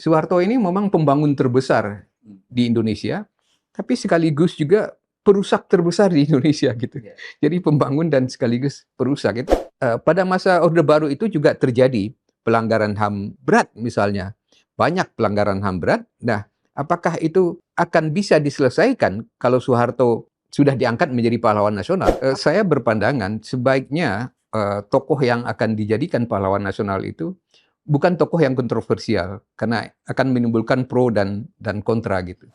Soeharto ini memang pembangun terbesar di Indonesia, tapi sekaligus juga perusak terbesar di Indonesia gitu. Jadi pembangun dan sekaligus perusak itu. Pada masa Orde Baru itu juga terjadi pelanggaran HAM berat misalnya. Banyak pelanggaran HAM berat. Nah, apakah itu akan bisa diselesaikan kalau Soeharto sudah diangkat menjadi pahlawan nasional? Saya berpandangan sebaiknya tokoh yang akan dijadikan pahlawan nasional itu bukan tokoh yang kontroversial, karena akan menimbulkan pro dan kontra gitu.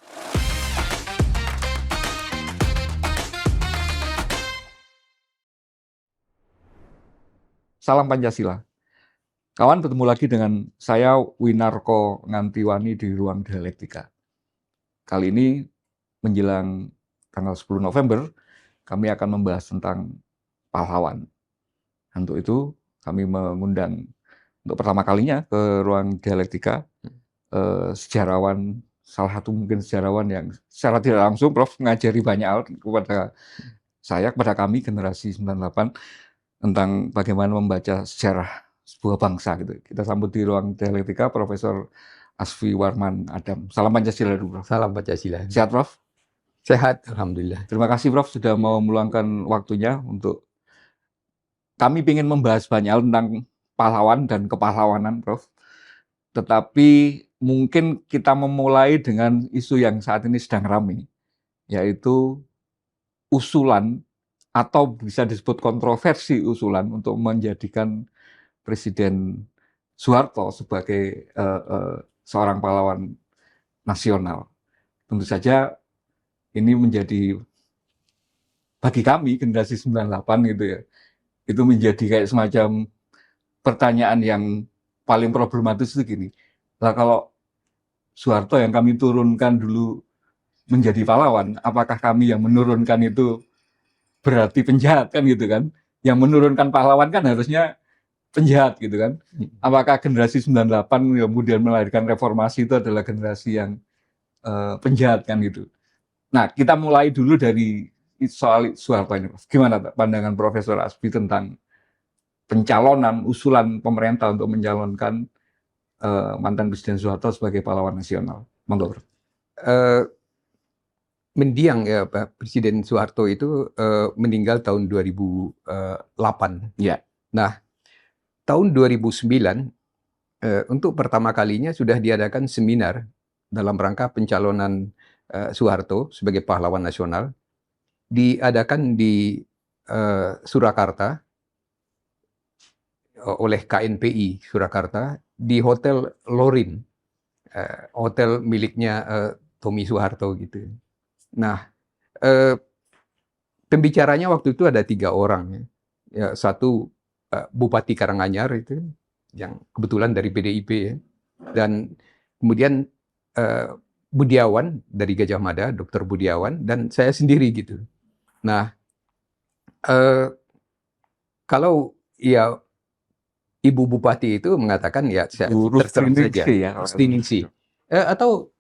Salam Pancasila. Kawan, bertemu lagi dengan saya Winarko Ngantiwani di Ruang Dialektika. Kali ini menjelang tanggal 10 November, kami akan membahas tentang pahlawan. Untuk itu, kami mengundang untuk pertama kalinya ke Ruang Dialektika sejarawan, salah satu mungkin sejarawan yang secara tidak langsung Prof mengajari banyak hal kepada saya, kepada kami generasi 98 tentang bagaimana membaca sejarah sebuah bangsa gitu. Kita sambut di Ruang Dialektika Profesor Asfi Warman Adam. Salam Pancasila dulu, Prof. Salam Pancasila. Sehat, Prof? Sehat, alhamdulillah. Terima kasih, Prof, sudah mau meluangkan waktunya untuk kami ingin membahas banyak hal tentang pahlawan dan kepahlawanan, Prof. Tetapi mungkin kita memulai dengan isu yang saat ini sedang ramai, yaitu usulan atau bisa disebut kontroversi usulan untuk menjadikan Presiden Soeharto sebagai seorang pahlawan nasional. Tentu saja ini menjadi bagi kami generasi 98 gitu ya, itu menjadi kayak semacam pertanyaan yang paling problematis itu gini. Nah, kalau Soeharto yang kami turunkan dulu menjadi pahlawan, apakah kami yang menurunkan itu berarti penjahat kan gitu kan? Yang menurunkan pahlawan kan harusnya penjahat gitu kan? Apakah generasi 98 kemudian melahirkan reformasi itu adalah generasi yang penjahat kan gitu? Nah, kita mulai dulu dari soal Soeharto ini. Gimana pandangan Profesor Asfi tentang pencalonan, usulan pemerintah untuk mencalonkan mantan Presiden Soeharto sebagai pahlawan nasional? Monggo, Prof. Mendiang ya Pak Presiden Soeharto itu meninggal tahun 2008. Ya. Nah, tahun 2009 untuk pertama kalinya sudah diadakan seminar dalam rangka pencalonan Soeharto sebagai pahlawan nasional, diadakan di Surakarta oleh KNPI Surakarta di Hotel Lorin, hotel miliknya Tommy Soeharto gitu. Nah, pembicaranya waktu itu ada 3 orang. Ya, satu Bupati Karanganyar itu, yang kebetulan dari PDIP ya. Dan kemudian Budiawan dari Gajah Mada, Dr. Budiawan, dan saya sendiri gitu. Nah, kalau ya Ibu Bupati itu mengatakan ya saya terserah saja. Ya, Rustiningsih. Atau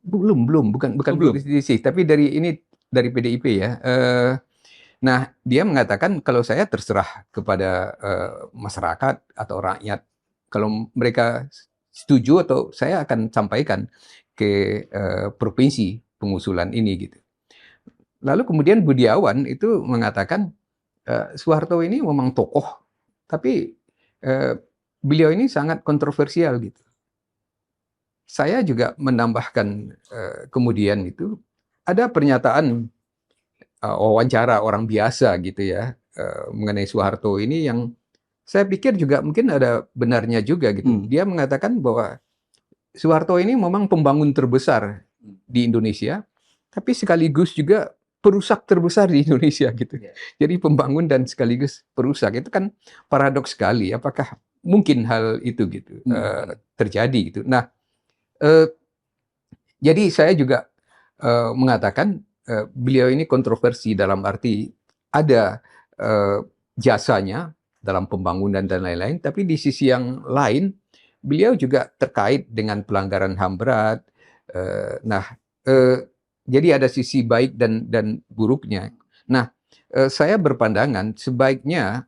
bukan Rustiningsih, tapi dari PDIP ya. Nah, dia mengatakan kalau saya terserah kepada masyarakat atau rakyat. Kalau mereka setuju atau saya akan sampaikan ke provinsi pengusulan ini gitu. Lalu kemudian Budiawan itu mengatakan Soeharto ini memang tokoh, tapi beliau ini sangat kontroversial gitu. Saya juga menambahkan kemudian itu ada pernyataan wawancara orang biasa gitu ya mengenai Soeharto ini yang saya pikir juga mungkin ada benarnya juga gitu. Dia mengatakan bahwa Soeharto ini memang pembangun terbesar di Indonesia, tapi sekaligus juga perusak terbesar di Indonesia gitu. Jadi pembangun dan sekaligus perusak, itu kan paradoks sekali. Apakah mungkin hal itu gitu terjadi gitu? Nah, jadi saya juga mengatakan beliau ini kontroversi dalam arti ada jasanya dalam pembangunan dan lain-lain, tapi di sisi yang lain beliau juga terkait dengan pelanggaran HAM berat. Jadi ada sisi baik dan buruknya. Nah, saya berpandangan sebaiknya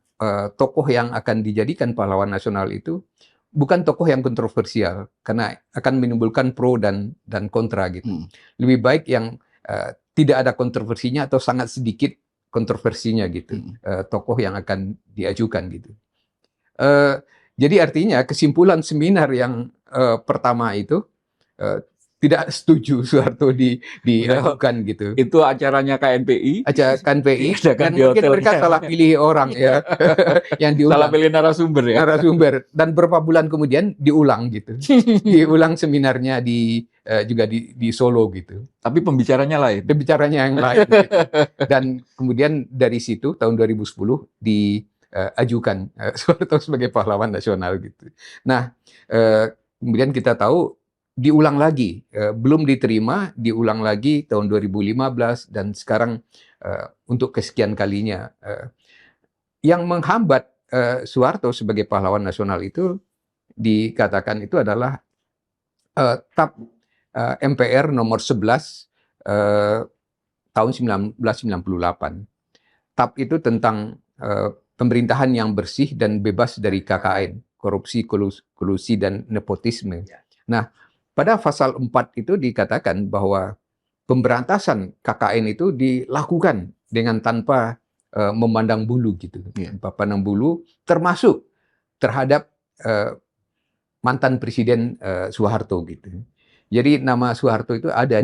tokoh yang akan dijadikan pahlawan nasional itu bukan tokoh yang kontroversial karena akan menimbulkan pro dan kontra gitu. Lebih baik yang tidak ada kontroversinya atau sangat sedikit kontroversinya gitu. Tokoh yang akan diajukan gitu. Jadi artinya kesimpulan seminar yang pertama itu tidak setuju Soeharto diajukan gitu. Itu acaranya KNPI. Acara KNPI dan di mungkin hotelnya. mereka salah pilih orang ya yang diundang. Salah pilih narasumber ya. Narasumber, dan beberapa bulan kemudian diulang gitu. Diulang seminarnya juga di Solo gitu. Tapi pembicaranya lain. Pembicaranya yang lain gitu. Dan kemudian dari situ tahun 2010 diajukan Soeharto sebagai pahlawan nasional gitu. Nah, kemudian kita tahu diulang lagi, belum diterima, diulang lagi tahun 2015 dan sekarang untuk kesekian kalinya. Yang menghambat Soeharto sebagai pahlawan nasional itu dikatakan itu adalah TAP MPR nomor 11 tahun 1998. TAP itu tentang pemerintahan yang bersih dan bebas dari KKN, korupsi, kolusi, dan nepotisme. Nah, pada pasal 4 itu dikatakan bahwa pemberantasan KKN itu dilakukan dengan tanpa memandang bulu gitu. Tanpa pandang bulu, termasuk terhadap mantan Presiden Soeharto gitu. Jadi nama Soeharto itu ada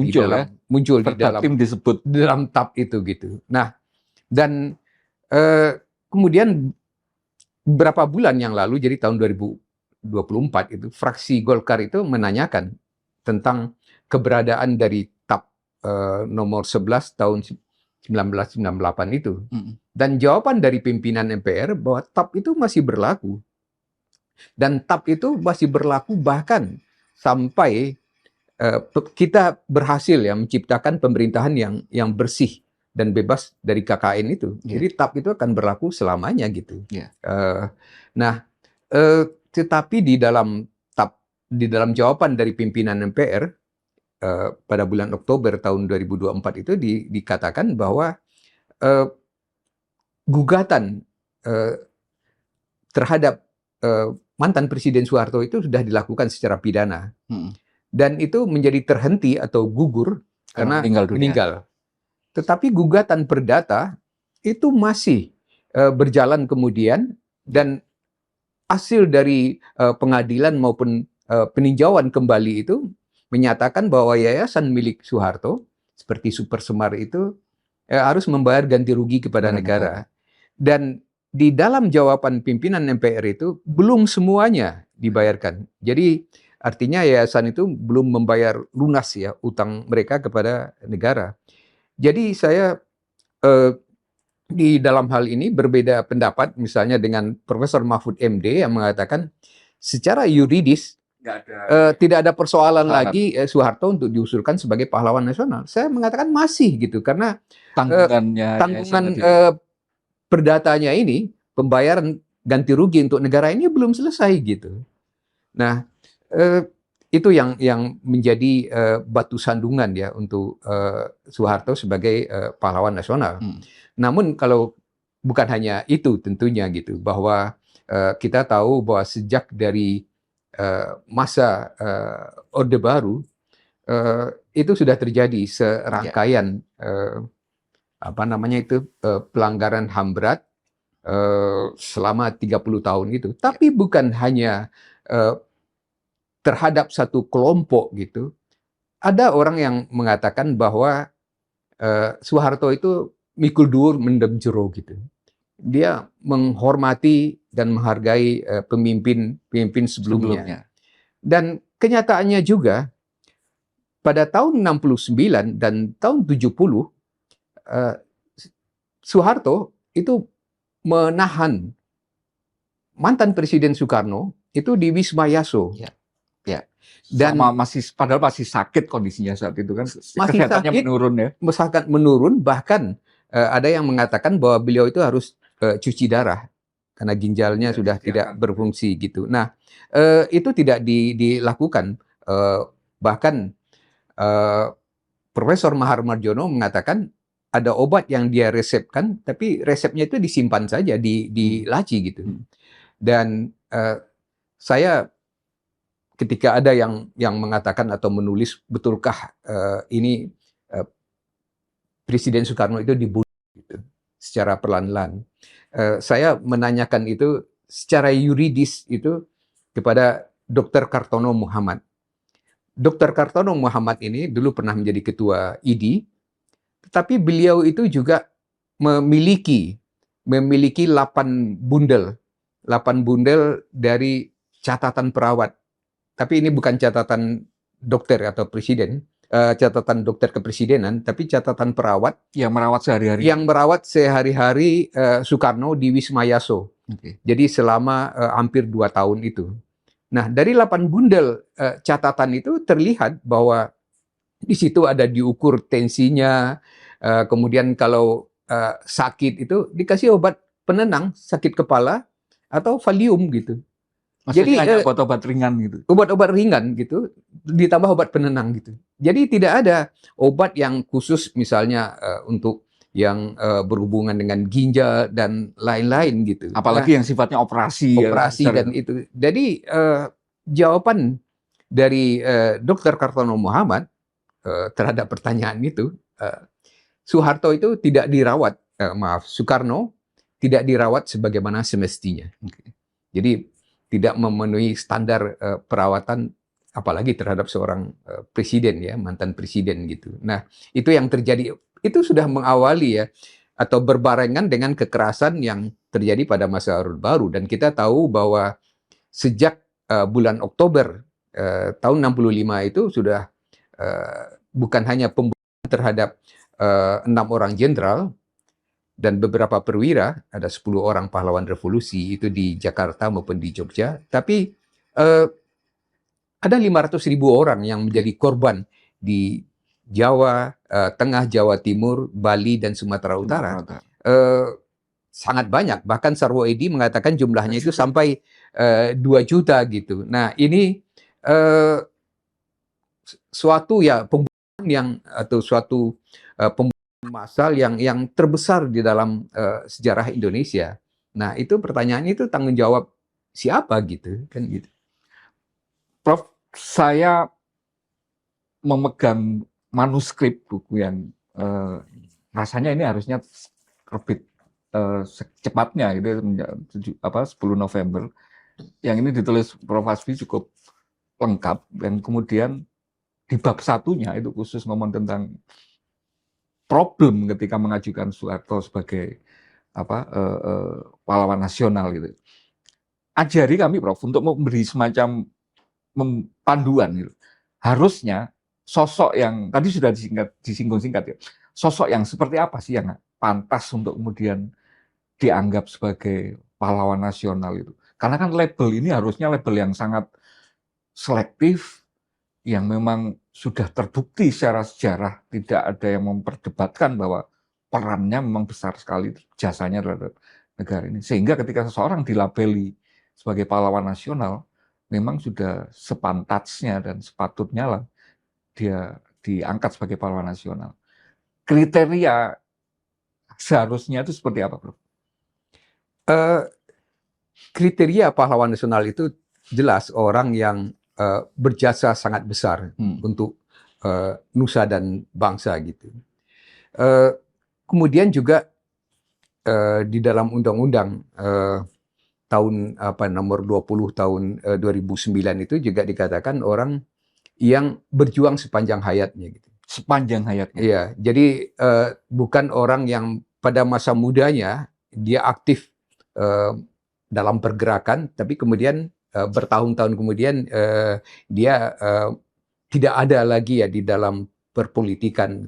muncul di dalam TAP itu gitu. Nah, dan kemudian beberapa bulan yang lalu, jadi tahun 2024 itu, fraksi Golkar itu menanyakan tentang keberadaan dari TAP nomor 11 tahun 1998 itu. Dan jawaban dari pimpinan MPR bahwa TAP itu masih berlaku. Dan TAP itu masih berlaku bahkan sampai kita berhasil ya menciptakan pemerintahan yang bersih dan bebas dari KKN itu. Jadi TAP itu akan berlaku selamanya gitu. Nah, tetapi di dalam TAP, di dalam jawaban dari pimpinan MPR pada bulan Oktober tahun 2024 itu dikatakan bahwa gugatan terhadap mantan Presiden Soeharto itu sudah dilakukan secara pidana. Dan itu menjadi terhenti atau gugur karena meninggal. Tetapi gugatan perdata itu masih berjalan kemudian, dan hasil dari pengadilan maupun peninjauan kembali itu menyatakan bahwa yayasan milik Soeharto seperti Super Semar itu harus membayar ganti rugi kepada negara. Dan di dalam jawaban pimpinan MPR itu belum semuanya dibayarkan. Jadi artinya yayasan itu belum membayar lunas ya utang mereka kepada negara. Jadi saya di dalam hal ini berbeda pendapat misalnya dengan Profesor Mahfud MD yang mengatakan secara yuridis tidak ada persoalan lagi Soeharto untuk diusulkan sebagai pahlawan nasional. Saya mengatakan masih gitu karena tanggungan perdatanya ini, pembayaran ganti rugi untuk negara ini belum selesai gitu. Nah, itu yang menjadi batu sandungan ya untuk Soeharto sebagai pahlawan nasional. Namun kalau bukan hanya itu tentunya gitu, bahwa kita tahu bahwa sejak dari masa Orde Baru itu sudah terjadi serangkaian pelanggaran HAM berat selama 30 tahun itu. Tapi bukan hanya terhadap satu kelompok gitu. Ada orang yang mengatakan bahwa Soeharto itu mikul dhuwur mendem jero gitu. Dia menghormati dan menghargai pemimpin sebelumnya. Dan kenyataannya juga pada tahun 69 dan tahun 70 Soeharto itu menahan mantan Presiden Soekarno itu di Wisma Yaso. Dan padahal masih sakit kondisinya saat itu kan. Masih kesehatannya sakit, menurun ya. Sangat menurun, bahkan ada yang mengatakan bahwa beliau itu harus cuci darah karena ginjalnya sudah tidak berfungsi gitu. Nah, itu tidak dilakukan. Bahkan Profesor Mahar Marjono mengatakan ada obat yang dia resepkan, tapi resepnya itu disimpan saja di laci gitu. Dan saya ketika ada yang mengatakan atau menulis betulkah ini Presiden Soekarno itu dibunuh gitu, secara pelan-pelan. Saya menanyakan itu secara yuridis itu kepada Dr. Kartono Muhammad. Dr. Kartono Muhammad ini dulu pernah menjadi ketua ID, tetapi beliau itu juga memiliki 8 bundel dari catatan perawat. Tapi ini bukan catatan dokter atau presiden, catatan dokter kepresidenan, tapi catatan perawat Yang merawat sehari-hari. yang merawat sehari-hari Soekarno di Wisma Yaso. Oke. Jadi selama hampir 2 tahun itu. Nah, dari 8 bundel catatan itu terlihat bahwa di situ ada diukur tensinya, kemudian kalau sakit itu dikasih obat penenang, sakit kepala, atau Valium gitu. Maksudnya hanya Jadi obat-obat ringan gitu. obat-obat ringan gitu, ditambah obat penenang gitu. Jadi tidak ada obat yang khusus misalnya untuk yang berhubungan dengan ginjal dan lain-lain gitu. Apalagi yang sifatnya operasi. Operasi dan itu. Jadi jawaban dari Dr. Kartono Muhammad terhadap pertanyaan itu, Soeharto itu tidak dirawat, Soekarno tidak dirawat sebagaimana semestinya. Jadi tidak memenuhi standar perawatan, apalagi terhadap seorang presiden ya, mantan presiden gitu. Nah, itu yang terjadi, itu sudah mengawali ya, atau berbarengan dengan kekerasan yang terjadi pada masa Orde Baru. Dan kita tahu bahwa sejak bulan Oktober tahun 65 itu sudah bukan hanya pembunuhan terhadap 6 orang jenderal dan beberapa perwira, ada 10 orang pahlawan revolusi itu di Jakarta maupun di Jogja, tapi ada 500.000 orang yang menjadi korban di Jawa, Tengah, Jawa Timur, Bali, dan Sumatera Utara. Sangat banyak, bahkan Sarwo Edi mengatakan jumlahnya itu sampai 2 juta gitu. Nah, ini suatu ya pembunuhan yang, atau suatu pembunuhan massal yang terbesar di dalam sejarah Indonesia. Nah, itu pertanyaannya itu tanggung jawab siapa gitu kan gitu. Prof, saya memegang manuskrip buku yang rasanya ini harusnya terbit secepatnya itu 10 November. Yang ini ditulis Prof Hasbi cukup lengkap, dan kemudian di bab satunya itu khusus ngomong tentang problem ketika mengajukan Soeharto sebagai pahlawan nasional gitu. Ajari kami Prof untuk memberi semacam panduan gitu. Harusnya sosok yang tadi sudah disinggung singkat ya. Sosok yang seperti apa sih yang pantas untuk kemudian dianggap sebagai pahlawan nasional itu? Karena kan label ini harusnya label yang sangat selektif, yang memang sudah terbukti secara sejarah, tidak ada yang memperdebatkan bahwa perannya memang besar sekali, jasanya terhadap negara ini. Sehingga ketika seseorang dilabeli sebagai pahlawan nasional, memang sudah sepantasnya dan sepatutnya lah dia diangkat sebagai pahlawan nasional. Kriteria seharusnya itu seperti apa, Bro? Kriteria pahlawan nasional itu jelas orang yang berjasa sangat besar untuk nusa dan bangsa gitu. Kemudian juga di dalam undang-undang tahun nomor 20 tahun 2009 itu juga dikatakan orang yang berjuang sepanjang hayatnya gitu. Sepanjang hayatnya. Iya, jadi bukan orang yang pada masa mudanya dia aktif dalam pergerakan, tapi kemudian bertahun-tahun kemudian dia tidak ada lagi ya di dalam perpolitikan.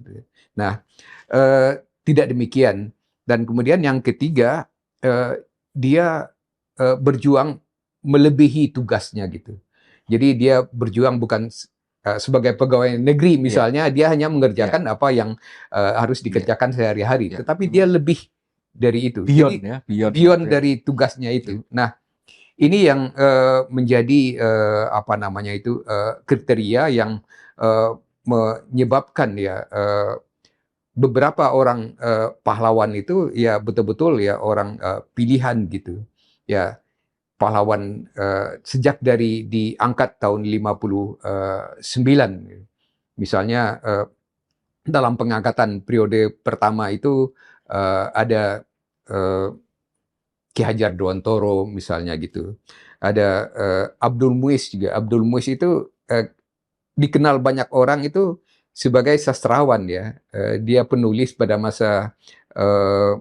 Nah, tidak demikian. Dan kemudian yang ketiga, dia berjuang melebihi tugasnya gitu. Jadi dia berjuang bukan sebagai pegawai negeri misalnya, dia hanya mengerjakan apa yang harus dikerjakan sehari-hari. Tetapi dia lebih dari itu. Beyond dari tugasnya itu. Nah, ini yang menjadi kriteria yang menyebabkan ya beberapa orang pahlawan itu ya betul-betul ya orang pilihan gitu. Ya, pahlawan sejak dari diangkat tahun 59. Misalnya dalam pengangkatan periode pertama itu ada Ki Hajar Dewantoro misalnya gitu. Ada Abdul Muiz juga. Abdul Muiz itu dikenal banyak orang itu sebagai sastrawan ya. Dia penulis pada masa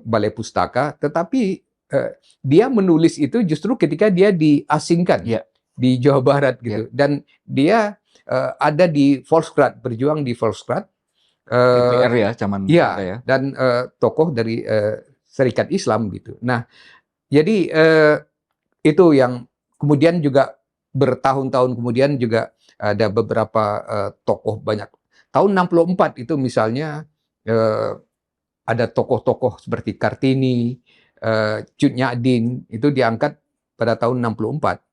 Balai Pustaka, tetapi dia menulis itu justru ketika dia diasingkan Ya. di Jawa Barat gitu. Dan dia ada di Volkskrad, berjuang di Volkskrad. DPR ya, zaman Iya, kita ya. dan tokoh dari Serikat Islam gitu. Nah, jadi itu yang kemudian juga bertahun-tahun kemudian juga ada beberapa tokoh banyak. Tahun 64 itu misalnya ada tokoh-tokoh seperti Kartini, Cut Nyak itu diangkat pada tahun 64.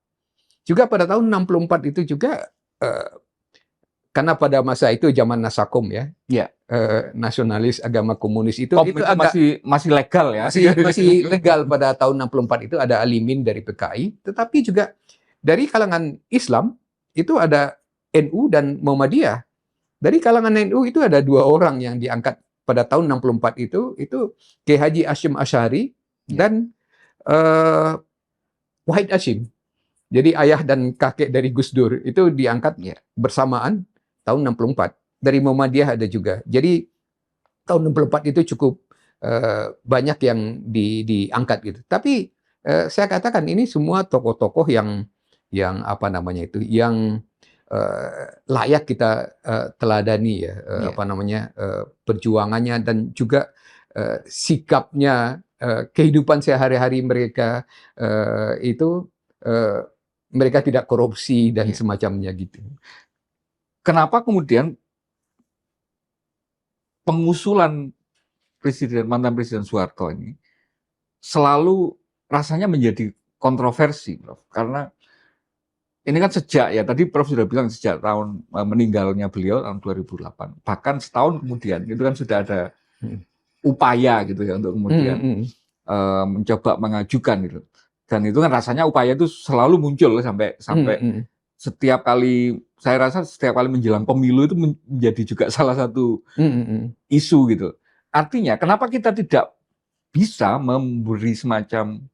Juga pada tahun 64 itu juga karena pada masa itu zaman Nasakom ya. Ya. Nasionalis agama komunis itu agak masih legal ya. Masih legal pada tahun 64 itu ada Alimin dari PKI, tetapi juga dari kalangan Islam itu ada NU dan Muhammadiyah. Dari kalangan NU itu ada 2 orang yang diangkat pada tahun 64 itu Kiai Haji Hashim Asy'ari dan Wahid Hasyim. Jadi ayah dan kakek dari Gus Dur itu diangkat bersamaan tahun 64. Dari Muhammadiyah ada juga. Jadi tahun 64 itu cukup banyak yang diangkat gitu. Tapi saya katakan ini semua tokoh-tokoh yang apa namanya itu, yang layak kita teladani ya, perjuangannya dan juga sikapnya, kehidupan sehari-hari mereka itu mereka tidak korupsi dan semacamnya gitu. Kenapa kemudian pengusulan mantan Presiden Soeharto ini selalu rasanya menjadi kontroversi, Prof. Karena ini kan sejak ya, tadi Prof sudah bilang sejak tahun meninggalnya beliau tahun 2008. Bahkan setahun kemudian itu kan sudah ada upaya gitu ya untuk kemudian mencoba mengajukan gitu. Dan itu kan rasanya upaya itu selalu muncul sampai setiap kali, saya rasa setiap kali menjelang pemilu itu menjadi juga salah satu isu gitu. Artinya kenapa kita tidak bisa memberi semacam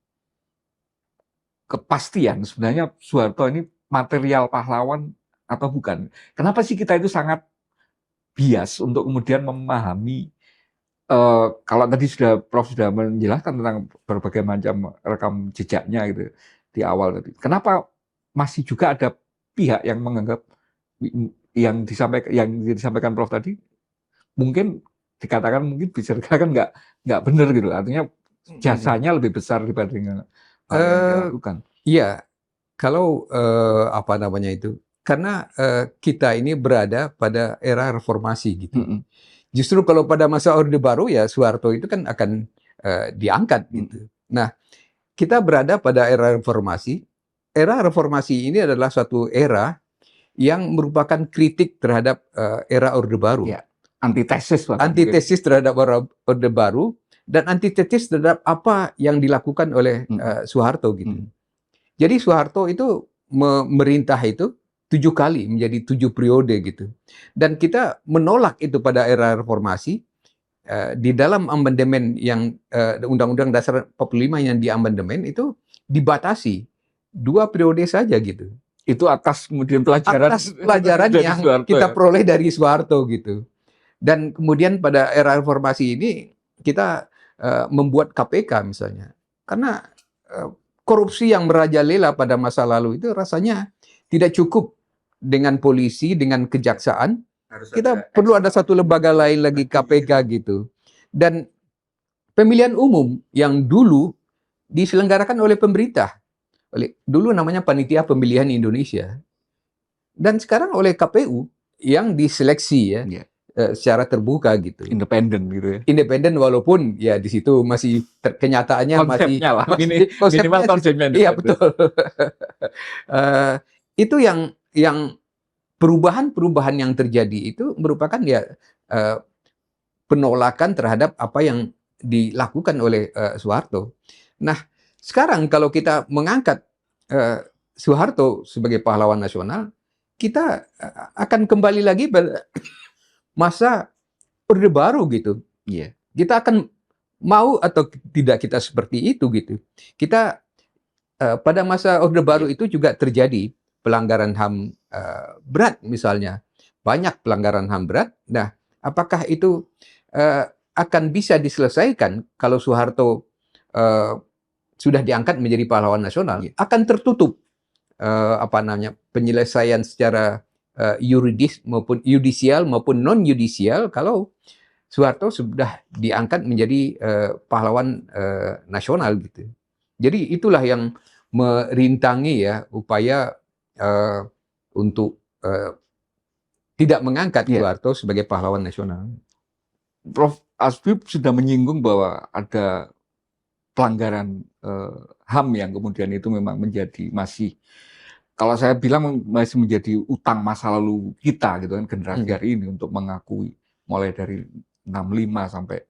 kepastian sebenarnya Soeharto ini material pahlawan atau bukan? Kenapa sih kita itu sangat bias untuk kemudian memahami, kalau tadi Prof sudah menjelaskan tentang berbagai macam rekam jejaknya gitu di awal tadi. Kenapa masih juga ada pihak yang menganggap yang disampaikan Prof tadi mungkin dikatakan, mungkin bisa dikatakan nggak benar gitu. Artinya jasanya lebih besar dibanding apa yang dilakukan. Iya, kalau apa namanya itu, karena kita ini berada pada era reformasi gitu. Justru kalau pada masa Orde Baru ya Soeharto itu kan akan diangkat gitu. Nah, kita berada pada era reformasi. Era reformasi ini adalah suatu era yang merupakan kritik terhadap era Orde Baru. Ya, antitesis. Antitesis terhadap Orde Baru dan antitesis terhadap apa yang dilakukan oleh Soeharto gitu. Jadi Soeharto itu memerintah itu 7 kali menjadi 7 periode gitu. Dan kita menolak itu pada era reformasi. Di dalam amandemen yang Undang-Undang Dasar 45 yang diamandemen itu dibatasi 2 periode saja gitu. Itu atas kemudian pelajaran yang Soeharto, kita peroleh dari Soeharto gitu. Dan kemudian pada era reformasi ini kita membuat KPK misalnya. Karena korupsi yang merajalela pada masa lalu itu rasanya tidak cukup dengan polisi, dengan kejaksaan. Kita perlu ada satu lembaga lain lagi, KPK gitu. Dan pemilihan umum yang dulu diselenggarakan oleh pemerintah. Dulu namanya Panitia Pemilihan Indonesia. Dan sekarang oleh KPU yang diseleksi ya. Secara terbuka gitu. Independen gitu ya. Independen walaupun ya di situ masih kenyataannya konsepnya minimal konsepnya. Iya betul. Itu yang perubahan-perubahan yang terjadi itu merupakan ya penolakan terhadap apa yang dilakukan oleh Soeharto. Nah, sekarang kalau kita mengangkat Soeharto sebagai pahlawan nasional, kita akan kembali lagi pada masa Orde Baru gitu. Iya. Kita akan mau atau tidak kita seperti itu gitu. Kita pada masa Orde Baru itu juga terjadi pelanggaran HAM berat misalnya. Banyak pelanggaran HAM berat. Nah, apakah itu akan bisa diselesaikan kalau Soeharto sudah diangkat menjadi pahlawan nasional? Akan tertutup penyelesaian secara yuridis maupun yudisial maupun non yudisial kalau Soeharto sudah diangkat menjadi pahlawan nasional gitu. Jadi itulah yang merintangi ya upaya untuk tidak mengangkat Soeharto sebagai pahlawan nasional. Prof. Asbib sudah menyinggung bahwa ada pelanggaran HAM yang kemudian itu memang menjadi masih, kalau saya bilang masih menjadi utang masa lalu kita gitu kan, generasi hari ini untuk mengakui mulai dari 65 sampai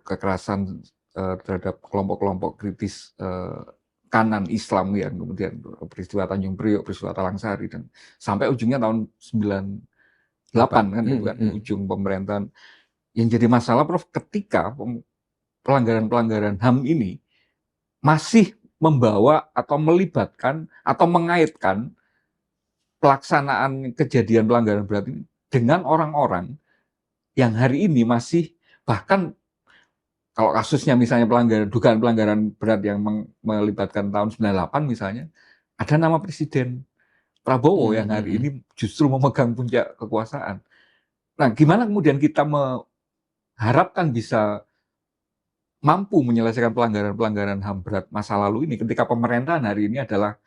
kekerasan terhadap kelompok-kelompok kritis kanan Islam yang kemudian peristiwa Tanjung Priok, peristiwa Talang Sari, dan sampai ujungnya tahun 98 kan itu kan ujung pemerintahan. Yang jadi masalah, Prof, ketika pelanggaran-pelanggaran HAM ini masih membawa atau melibatkan atau mengaitkan pelaksanaan kejadian pelanggaran berat ini dengan orang-orang yang hari ini masih, bahkan kalau kasusnya misalnya dugaan pelanggaran berat yang melibatkan tahun 98 misalnya, ada nama Presiden Prabowo yang hari ini justru memegang puncak kekuasaan. Nah, gimana kemudian kita mengharapkan bisa mampu menyelesaikan pelanggaran-pelanggaran HAM berat masa lalu ini ketika pemerintahan hari ini adalah,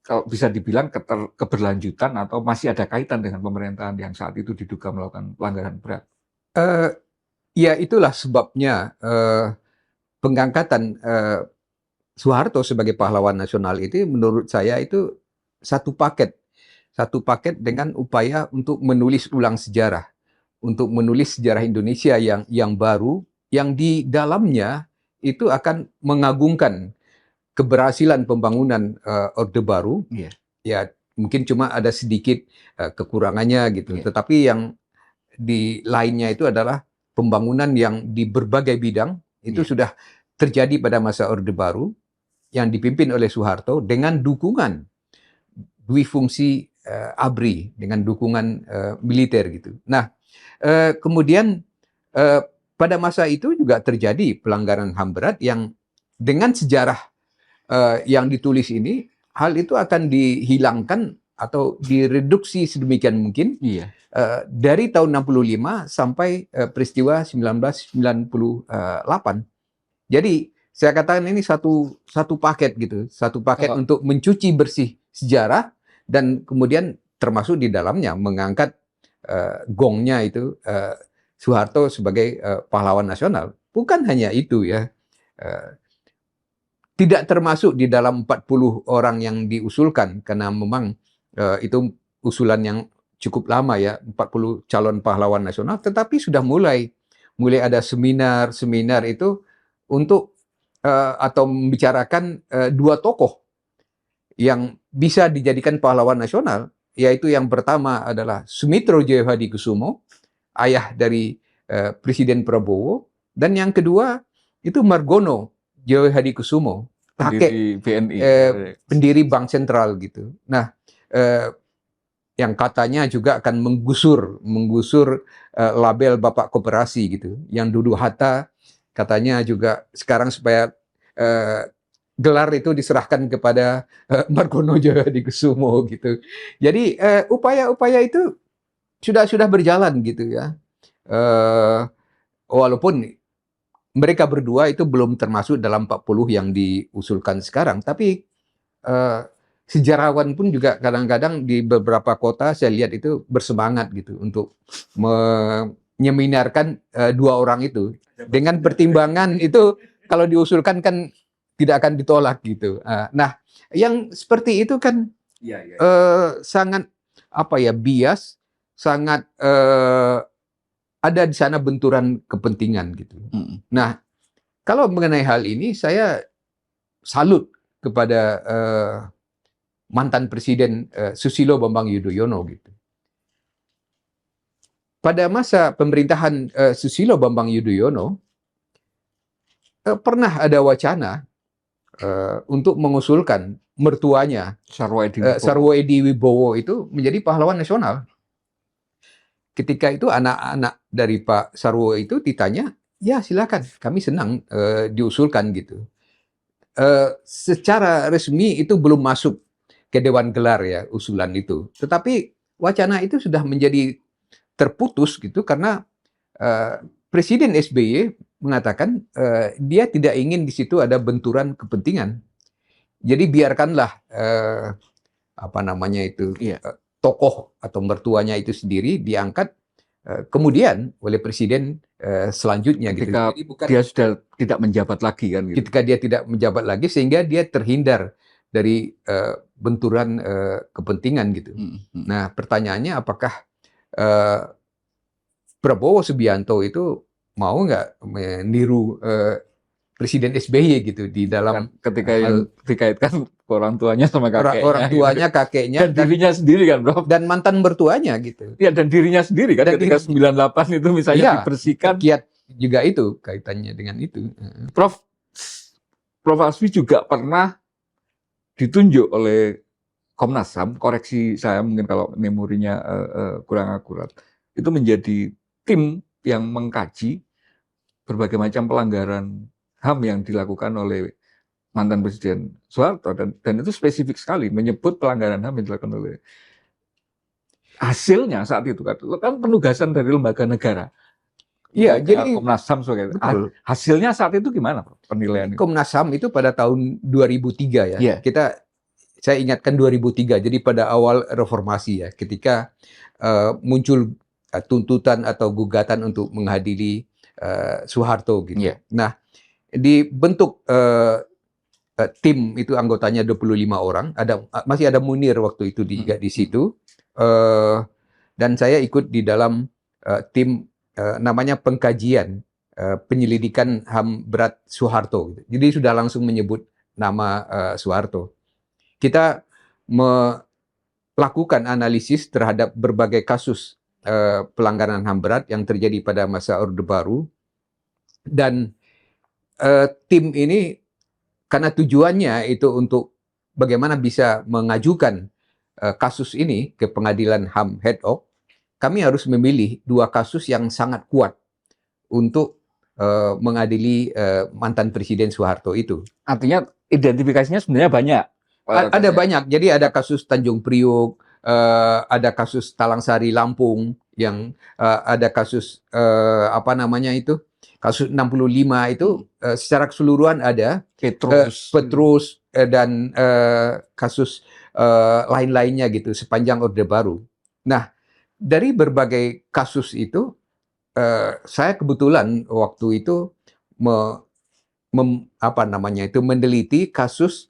kalau bisa dibilang, keberlanjutan atau masih ada kaitan dengan pemerintahan yang saat itu diduga melakukan pelanggaran berat? Ya itulah sebabnya pengangkatan Soeharto sebagai pahlawan nasional itu menurut saya itu satu paket dengan upaya untuk menulis ulang sejarah, untuk menulis sejarah Indonesia yang baru, yang di dalamnya itu akan mengagungkan keberhasilan pembangunan Orde Baru. Ya mungkin cuma ada sedikit kekurangannya gitu, tetapi yang di lainnya itu adalah pembangunan yang di berbagai bidang itu sudah terjadi pada masa Orde Baru yang dipimpin oleh Soeharto dengan dukungan duifungsi ABRI, dengan dukungan militer gitu. Nah, kemudian pada masa itu juga terjadi pelanggaran HAM berat yang dengan sejarah yang ditulis ini, hal itu akan dihilangkan atau direduksi sedemikian mungkin dari tahun 65 sampai peristiwa 1998. Jadi saya katakan ini satu paket gitu, satu paket untuk mencuci bersih sejarah dan kemudian termasuk di dalamnya mengangkat gongnya itu Soeharto sebagai pahlawan nasional. Bukan hanya itu ya. Tidak termasuk di dalam 40 orang yang diusulkan, karena memang itu usulan yang cukup lama ya, 40 calon pahlawan nasional, tetapi sudah mulai ada seminar itu untuk atau membicarakan dua tokoh yang bisa dijadikan pahlawan nasional, yaitu yang pertama adalah Sumitro Djahadikusumo, ayah dari Presiden Prabowo, dan yang kedua itu Margono Djahadikusumo, kakek pendiri Bank Sentral gitu. Nah, yang katanya juga akan menggusur label Bapak Koperasi gitu. Yang Dudu Hatta katanya juga sekarang supaya gelar itu diserahkan kepada Margono Djahadikusumo gitu. Jadi upaya-upaya itu sudah berjalan gitu ya. Walaupun mereka berdua itu belum termasuk dalam 40 yang diusulkan sekarang, tapi sejarawan pun juga kadang-kadang di beberapa kota saya lihat itu bersemangat gitu untuk menyeminarkan dua orang itu dengan pertimbangan itu kalau diusulkan kan tidak akan ditolak gitu. Nah, yang seperti itu kan sangat bias, sangat ada di sana benturan kepentingan gitu. Nah, kalau mengenai hal ini saya salut kepada mantan Presiden Susilo Bambang Yudhoyono gitu. Pada masa pemerintahan Susilo Bambang Yudhoyono pernah ada wacana untuk mengusulkan mertuanya Sarwo Edi Wibowo itu menjadi pahlawan nasional. Ketika itu anak-anak dari Pak Sarwo itu ditanya, ya silakan, kami senang diusulkan gitu. Secara resmi itu belum masuk ke Dewan Gelar ya usulan itu. Tetapi wacana itu sudah menjadi terputus gitu karena Presiden SBY mengatakan dia tidak ingin di situ ada benturan kepentingan. Jadi biarkanlah apa namanya itu tokoh atau mertuanya itu sendiri diangkat kemudian oleh presiden selanjutnya ketika gitu. Jadi dia sudah tidak menjabat lagi kan gitu. Ketika dia tidak menjabat lagi sehingga dia terhindar dari benturan kepentingan gitu. Nah, pertanyaannya apakah Prabowo Subianto itu mau nggak meniru Presiden SBY gitu di dalam ketika yang dikaitkan orang tuanya sama kakeknya. Orang tuanya, kakeknya, dan dirinya sendiri kan, Bro. Dan mantan mertuanya gitu. Ya, dan dirinya sendiri kan dan ketika 98 itu misalnya dibersihkan. Kiat juga itu kaitannya dengan itu. Prof Hasbi juga pernah ditunjuk oleh Komnas HAM, koreksi saya mungkin kalau memorinya kurang akurat, itu menjadi tim yang mengkaji berbagai macam pelanggaran HAM yang dilakukan oleh mantan Presiden Soeharto dan itu spesifik sekali menyebut pelanggaran HAM yang dilakukan oleh hasilnya saat itu kan penugasan dari lembaga negara. Iya, jadi Komnas HAM hasilnya saat itu gimana penilaian itu? Komnas HAM itu pada tahun 2003 ya. Saya ingatkan 2003. Jadi pada awal reformasi ya, ketika muncul tuntutan atau gugatan untuk mengadili Soeharto gitu. Nah, dibentuk tim itu anggotanya 25 orang. Masih ada Munir waktu itu di situ. Dan saya ikut di dalam tim namanya pengkajian penyelidikan HAM berat Soeharto. Jadi sudah langsung menyebut nama Soeharto. Kita melakukan analisis terhadap berbagai kasus pelanggaran HAM berat yang terjadi pada masa Orde Baru. Dan tim ini karena tujuannya itu untuk bagaimana bisa mengajukan kasus ini ke pengadilan HAM Head-Oak, kami harus memilih 2 kasus yang sangat kuat untuk mengadili mantan Presiden Soeharto itu. Artinya identifikasinya sebenarnya banyak. Ada banyak. Jadi ada kasus Tanjung Priok, ada kasus Talang Sari Lampung, yang ada kasus kasus 65 itu secara keseluruhan ada Petrus dan kasus lain-lainnya gitu sepanjang Orde Baru. Nah, dari berbagai kasus itu saya kebetulan waktu itu meneliti kasus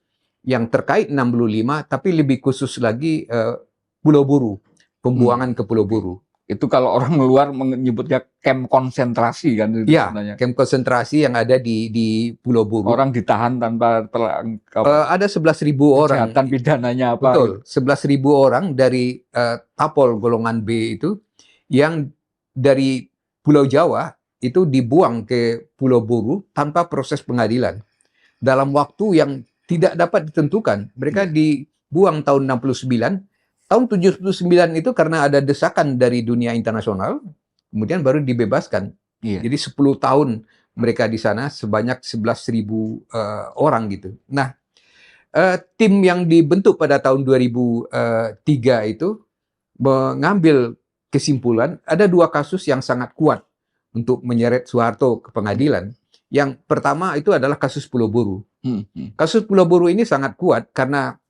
yang terkait 65 tapi lebih khusus lagi Pulau Buru, pembuangan ke Pulau Buru. Itu kalau orang luar menyebutnya kamp konsentrasi kan itu sebenarnya. Kamp konsentrasi yang ada di Pulau Buru. Orang ditahan tanpa ada 11.000 orang. Kejahatan pidananya apa? Betul, 11.000 orang dari Tapol golongan B itu yang dari Pulau Jawa itu dibuang ke Pulau Buru tanpa proses pengadilan. Dalam waktu yang tidak dapat ditentukan. Mereka dibuang tahun 69. Tahun 79 itu karena ada desakan dari dunia internasional, kemudian baru dibebaskan. Jadi 10 tahun mereka di sana sebanyak 11.000 orang gitu. Nah, tim yang dibentuk pada tahun 2003 itu mengambil kesimpulan ada 2 kasus yang sangat kuat untuk menyeret Soeharto ke pengadilan. Yang pertama itu adalah kasus Pulau Buru. Kasus Pulau Buru ini sangat kuat karena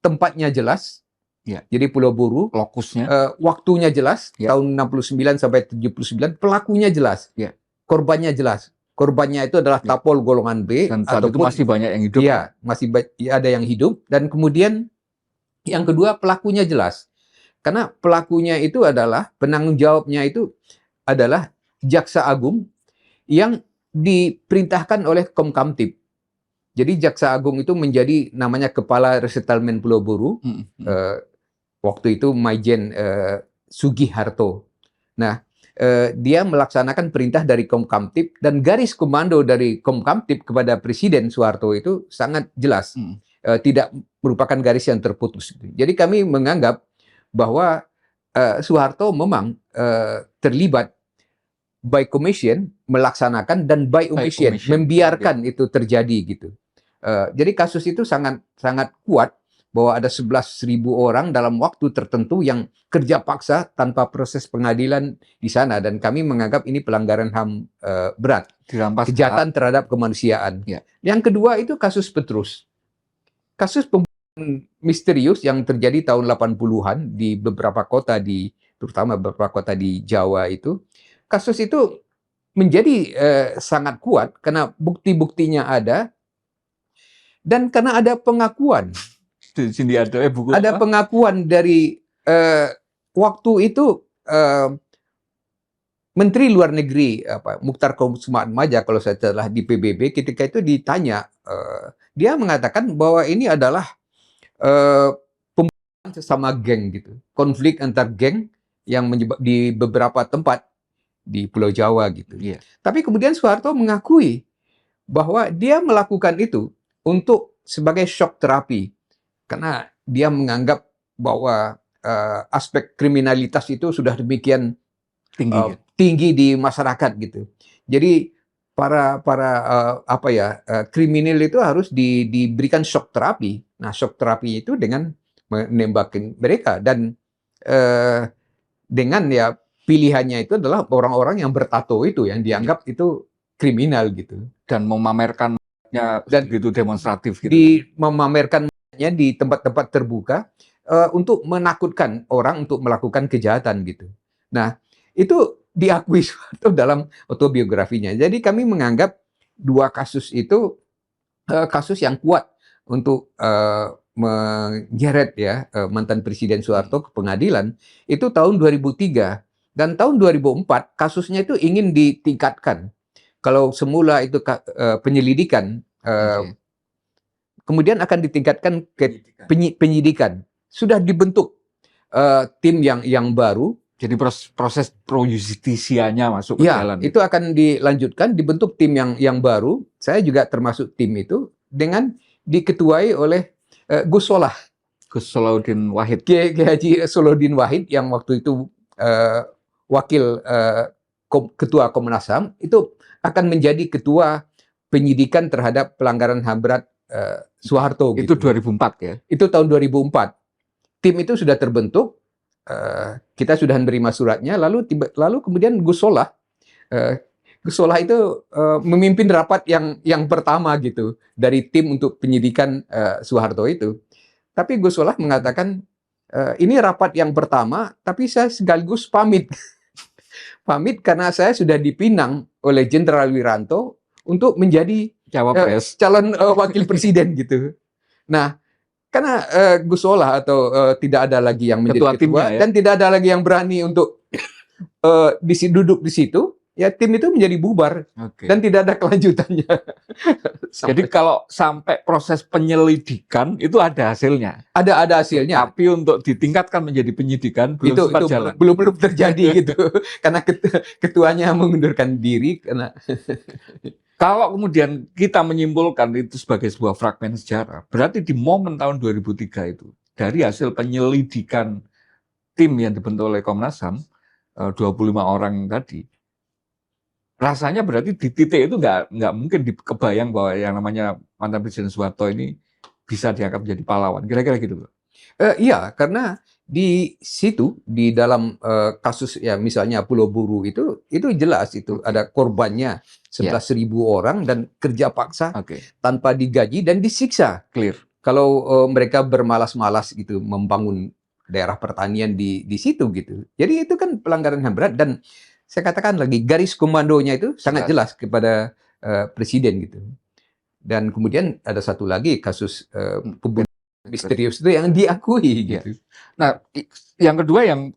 tempatnya jelas. Jadi Pulau Buru, lokusnya, waktunya jelas, tahun 69 sampai 79, pelakunya jelas, korbannya jelas. Korbannya itu adalah Tapol golongan B. Dan saat itu masih banyak yang hidup. Iya, masih ada yang hidup. Dan kemudian yang kedua pelakunya jelas. Karena pelakunya itu adalah, penanggung jawabnya itu adalah Jaksa Agung yang diperintahkan oleh Komkamtib. Jadi Jaksa Agung itu menjadi namanya Kepala Resettlement Pulau Buru. Waktu itu Maijen Sugiharto. Nah, dia melaksanakan perintah dari Komkamtib dan garis komando dari Komkamtib kepada Presiden Soeharto itu sangat jelas. Tidak merupakan garis yang terputus. Jadi kami menganggap bahwa Soeharto memang terlibat by commission melaksanakan dan by omission membiarkan itu terjadi gitu. Jadi kasus itu sangat kuat bahwa ada 11.000 orang dalam waktu tertentu yang kerja paksa tanpa proses pengadilan di sana, dan kami menganggap ini pelanggaran HAM berat, kejahatan terhadap kemanusiaan. Ya. Yang kedua itu kasus Petrus. Kasus pembunuhan misterius yang terjadi tahun 80-an di beberapa kota terutama beberapa kota di Jawa itu. Kasus itu menjadi sangat kuat karena bukti-buktinya ada dan karena ada pengakuan. Di sini ada buku ada pengakuan dari waktu itu Menteri Luar Negeri Mukhtar Khomeinimaja kalau saya salah di PBB ketika itu ditanya, dia mengatakan bahwa ini adalah pembunuhan sesama geng gitu, konflik antar geng yang di beberapa tempat di Pulau Jawa gitu. Yeah. Tapi kemudian Soeharto mengakui bahwa dia melakukan itu untuk sebagai shock terapi karena dia menganggap bahwa aspek kriminalitas itu sudah demikian tinggi di masyarakat gitu. Jadi para kriminal itu harus diberikan shock terapi. Nah, shock terapi itu dengan menembakin mereka dan dengan ya pilihannya itu adalah orang-orang yang bertato itu yang dianggap itu kriminal gitu dan memamerkannya dan begitu demonstratif gitu. Memamerkannya di tempat-tempat terbuka untuk menakutkan orang untuk melakukan kejahatan gitu. Nah, itu diakui Soeharto dalam autobiografinya. Jadi kami menganggap dua kasus itu kasus yang kuat untuk menggeret ya mantan Presiden Soeharto ke pengadilan. Itu tahun 2003 dan tahun 2004 kasusnya itu ingin ditingkatkan. Kalau semula itu penyelidikan, kemudian akan ditingkatkan ke penyidikan. Sudah dibentuk tim yang baru. Jadi proses pro justisianya masuk ke jalan. Itu akan dilanjutkan, dibentuk tim yang baru. Saya juga termasuk tim itu dengan diketuai oleh Gus Solah. Gus Salahuddin Wahid. Kiai Haji Salahuddin Wahid yang waktu itu wakil ketua Komnas HAM itu akan menjadi ketua penyidikan terhadap pelanggaran HAM berat Soeharto. Itu gitu. 2004 ya? Itu tahun 2004. Tim itu sudah terbentuk. Kita sudah menerima suratnya, lalu kemudian Gus Solah itu memimpin rapat yang pertama gitu dari tim untuk penyidikan Soeharto itu. Tapi Gus Solah mengatakan ini rapat yang pertama, tapi saya sekaligus pamit. Pamit karena saya sudah dipinang oleh Jenderal Wiranto untuk menjadi calon wakil presiden gitu. Nah, karena Gus Solah atau tidak ada lagi yang menjadi ketua dan tidak ada lagi yang berani untuk duduk di situ, ya tim itu menjadi bubar dan tidak ada kelanjutannya. Jadi kalau sampai proses penyelidikan itu ada hasilnya. Ada hasilnya. Tapi untuk ditingkatkan menjadi penyidikan belum sempat jalan. Belum terjadi gitu. Karena ketuanya mengundurkan diri karena kalau kemudian kita menyimpulkan itu sebagai sebuah fragmen sejarah, berarti di momen tahun 2003 itu, dari hasil penyelidikan tim yang dibentuk oleh Komnas HAM, 25 orang tadi, rasanya berarti di titik itu nggak mungkin kebayang bahwa yang namanya mantan Presiden Soeharto ini bisa dianggap menjadi pahlawan. Kira-kira gitu, Bro. Iya, karena di situ di dalam kasus ya misalnya Pulau Buru itu jelas itu ada korbannya 11.000 orang dan kerja paksa tanpa digaji dan disiksa. Clear. Kalau mereka bermalas-malas gitu membangun daerah pertanian di situ gitu. Jadi itu kan pelanggaran HAM berat dan saya katakan lagi garis komandonya itu sangat jelas kepada presiden gitu. Dan kemudian ada satu lagi kasus pembunuhan misterius itu yang diakui gitu. Nah, yang kedua yang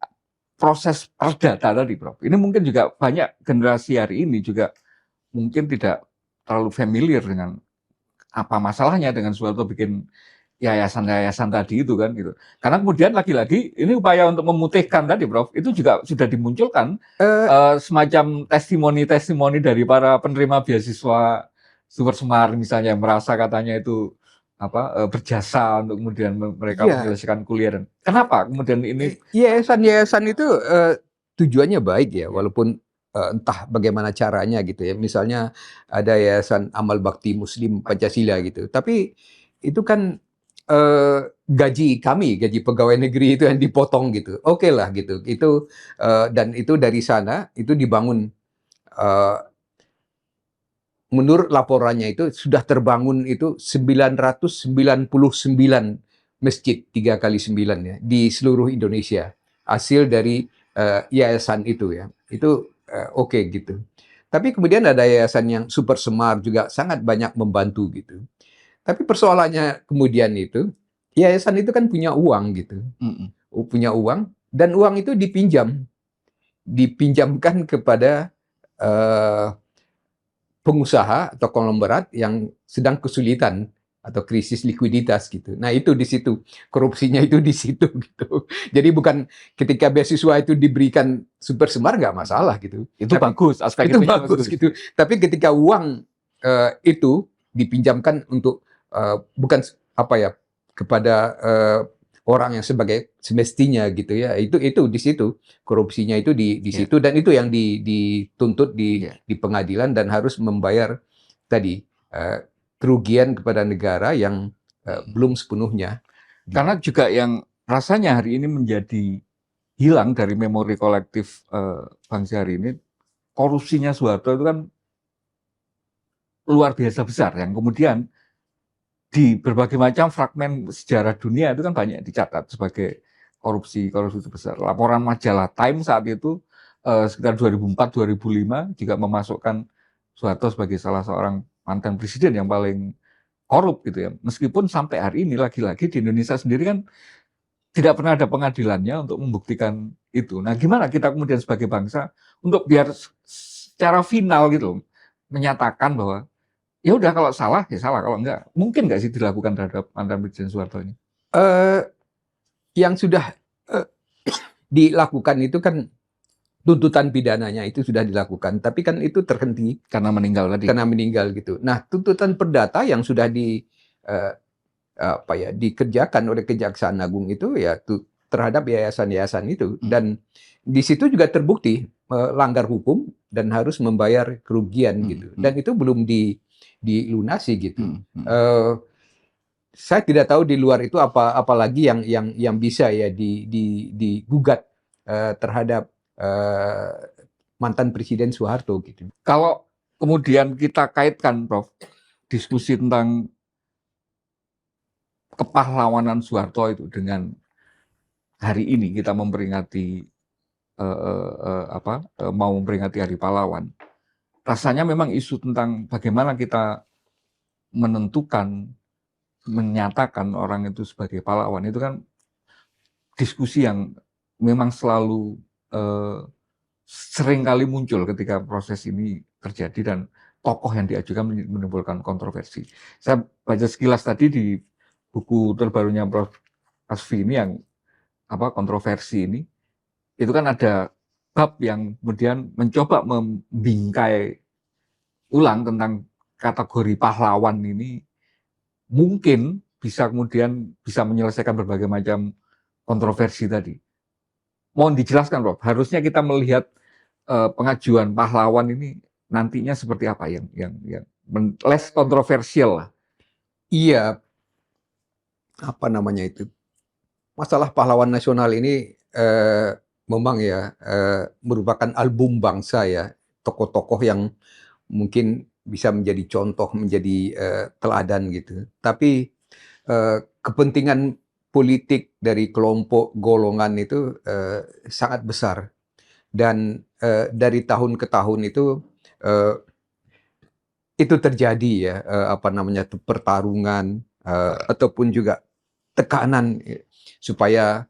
proses perdata tadi, Prof. Ini mungkin juga banyak generasi hari ini juga mungkin tidak terlalu familiar dengan apa masalahnya dengan Soeharto bikin yayasan-yayasan tadi itu kan gitu. Karena kemudian lagi-lagi ini upaya untuk memutihkan tadi, Prof, itu juga sudah dimunculkan Eh, semacam testimoni-testimoni dari para penerima beasiswa Super Semar misalnya merasa katanya itu berjasa untuk kemudian mereka iya, menyelesaikan kuliah. Dan kenapa kemudian ini yayasan-yayasan itu tujuannya baik ya, walaupun entah bagaimana caranya gitu ya. Misalnya ada yayasan Amal Bakti Muslim Pancasila gitu. Tapi itu kan gaji kami, gaji pegawai negeri itu yang dipotong gitu. Oke lah gitu. Itu dan itu dari sana itu dibangun eh, menurut laporannya itu sudah terbangun itu 999 masjid 3 kali 9 ya di seluruh Indonesia hasil dari yayasan itu ya itu oke gitu. Tapi kemudian ada yayasan yang Super Semar juga sangat banyak membantu gitu. Tapi persoalannya kemudian itu yayasan itu kan punya uang gitu, punya uang dan uang itu dipinjamkan kepada eh, pengusaha atau konglomerat yang sedang kesulitan atau krisis likuiditas gitu. Nah itu di situ korupsinya itu di situ gitu. Jadi bukan ketika beasiswa itu diberikan Super Semar nggak masalah gitu. itu Tapi bagus, aspek itu itunya bagus bagus. gitu. Tapi ketika uang itu dipinjamkan untuk bukan apa ya kepada orang yang sebagai semestinya gitu ya itu di situ korupsinya itu di Ya, situ dan itu yang dituntut ya. di pengadilan dan harus membayar tadi kerugian kepada negara yang belum sepenuhnya. Karena juga yang rasanya hari ini menjadi hilang dari memori kolektif bangsa hari ini, korupsinya Soeharto itu kan luar biasa besar yang kemudian di berbagai macam fragmen sejarah dunia itu kan banyak dicatat sebagai korupsi itu besar. Laporan majalah Time saat itu sekitar 2004-2005 juga memasukkan Soeharto sebagai salah seorang mantan presiden yang paling korup gitu ya. Meskipun sampai hari ini lagi-lagi di Indonesia sendiri kan tidak pernah ada pengadilannya untuk membuktikan itu. Nah, gimana kita kemudian sebagai bangsa untuk biar secara final gitu menyatakan bahwa ya udah kalau salah ya salah, kalau enggak mungkin nggak sih dilakukan terhadap mantan Presiden Soeharto ini? Eh, yang sudah dilakukan itu kan tuntutan pidananya itu sudah dilakukan, tapi kan itu terhenti Karena meninggal tadi. karena meninggal gitu. Nah, tuntutan perdata yang sudah eh, dikerjakan oleh Kejaksaan Agung itu ya terhadap yayasan-yayasan itu dan di situ juga terbukti melanggar hukum dan harus membayar kerugian gitu. Dan itu belum dilunasi gitu. Saya tidak tahu di luar itu apalagi yang bisa ya digugat terhadap mantan Presiden Soeharto gitu. Kalau kemudian kita kaitkan, Prof, diskusi tentang kepahlawanan Soeharto itu dengan hari ini kita memperingati mau memperingati Hari Pahlawan, rasanya memang isu tentang bagaimana kita menentukan, menyatakan orang itu sebagai pahlawan itu kan diskusi yang memang selalu sering kali muncul ketika proses ini terjadi dan tokoh yang diajukan menimbulkan kontroversi. Saya baca sekilas tadi di buku terbarunya Prof. Asfi ini yang kontroversi ini, itu kan ada bab yang kemudian mencoba membingkai ulang tentang kategori pahlawan ini mungkin bisa kemudian bisa menyelesaikan berbagai macam kontroversi tadi. Mohon dijelaskan, Prof. Harusnya kita melihat pengajuan pahlawan ini nantinya seperti apa yang less kontroversial lah. Iya, apa namanya itu? Masalah pahlawan nasional ini memang ya merupakan album bangsa ya, tokoh-tokoh yang mungkin bisa menjadi contoh, menjadi teladan gitu. Tapi kepentingan politik dari kelompok golongan itu sangat besar dan dari tahun ke tahun itu terjadi ya pertarungan ataupun juga tekanan supaya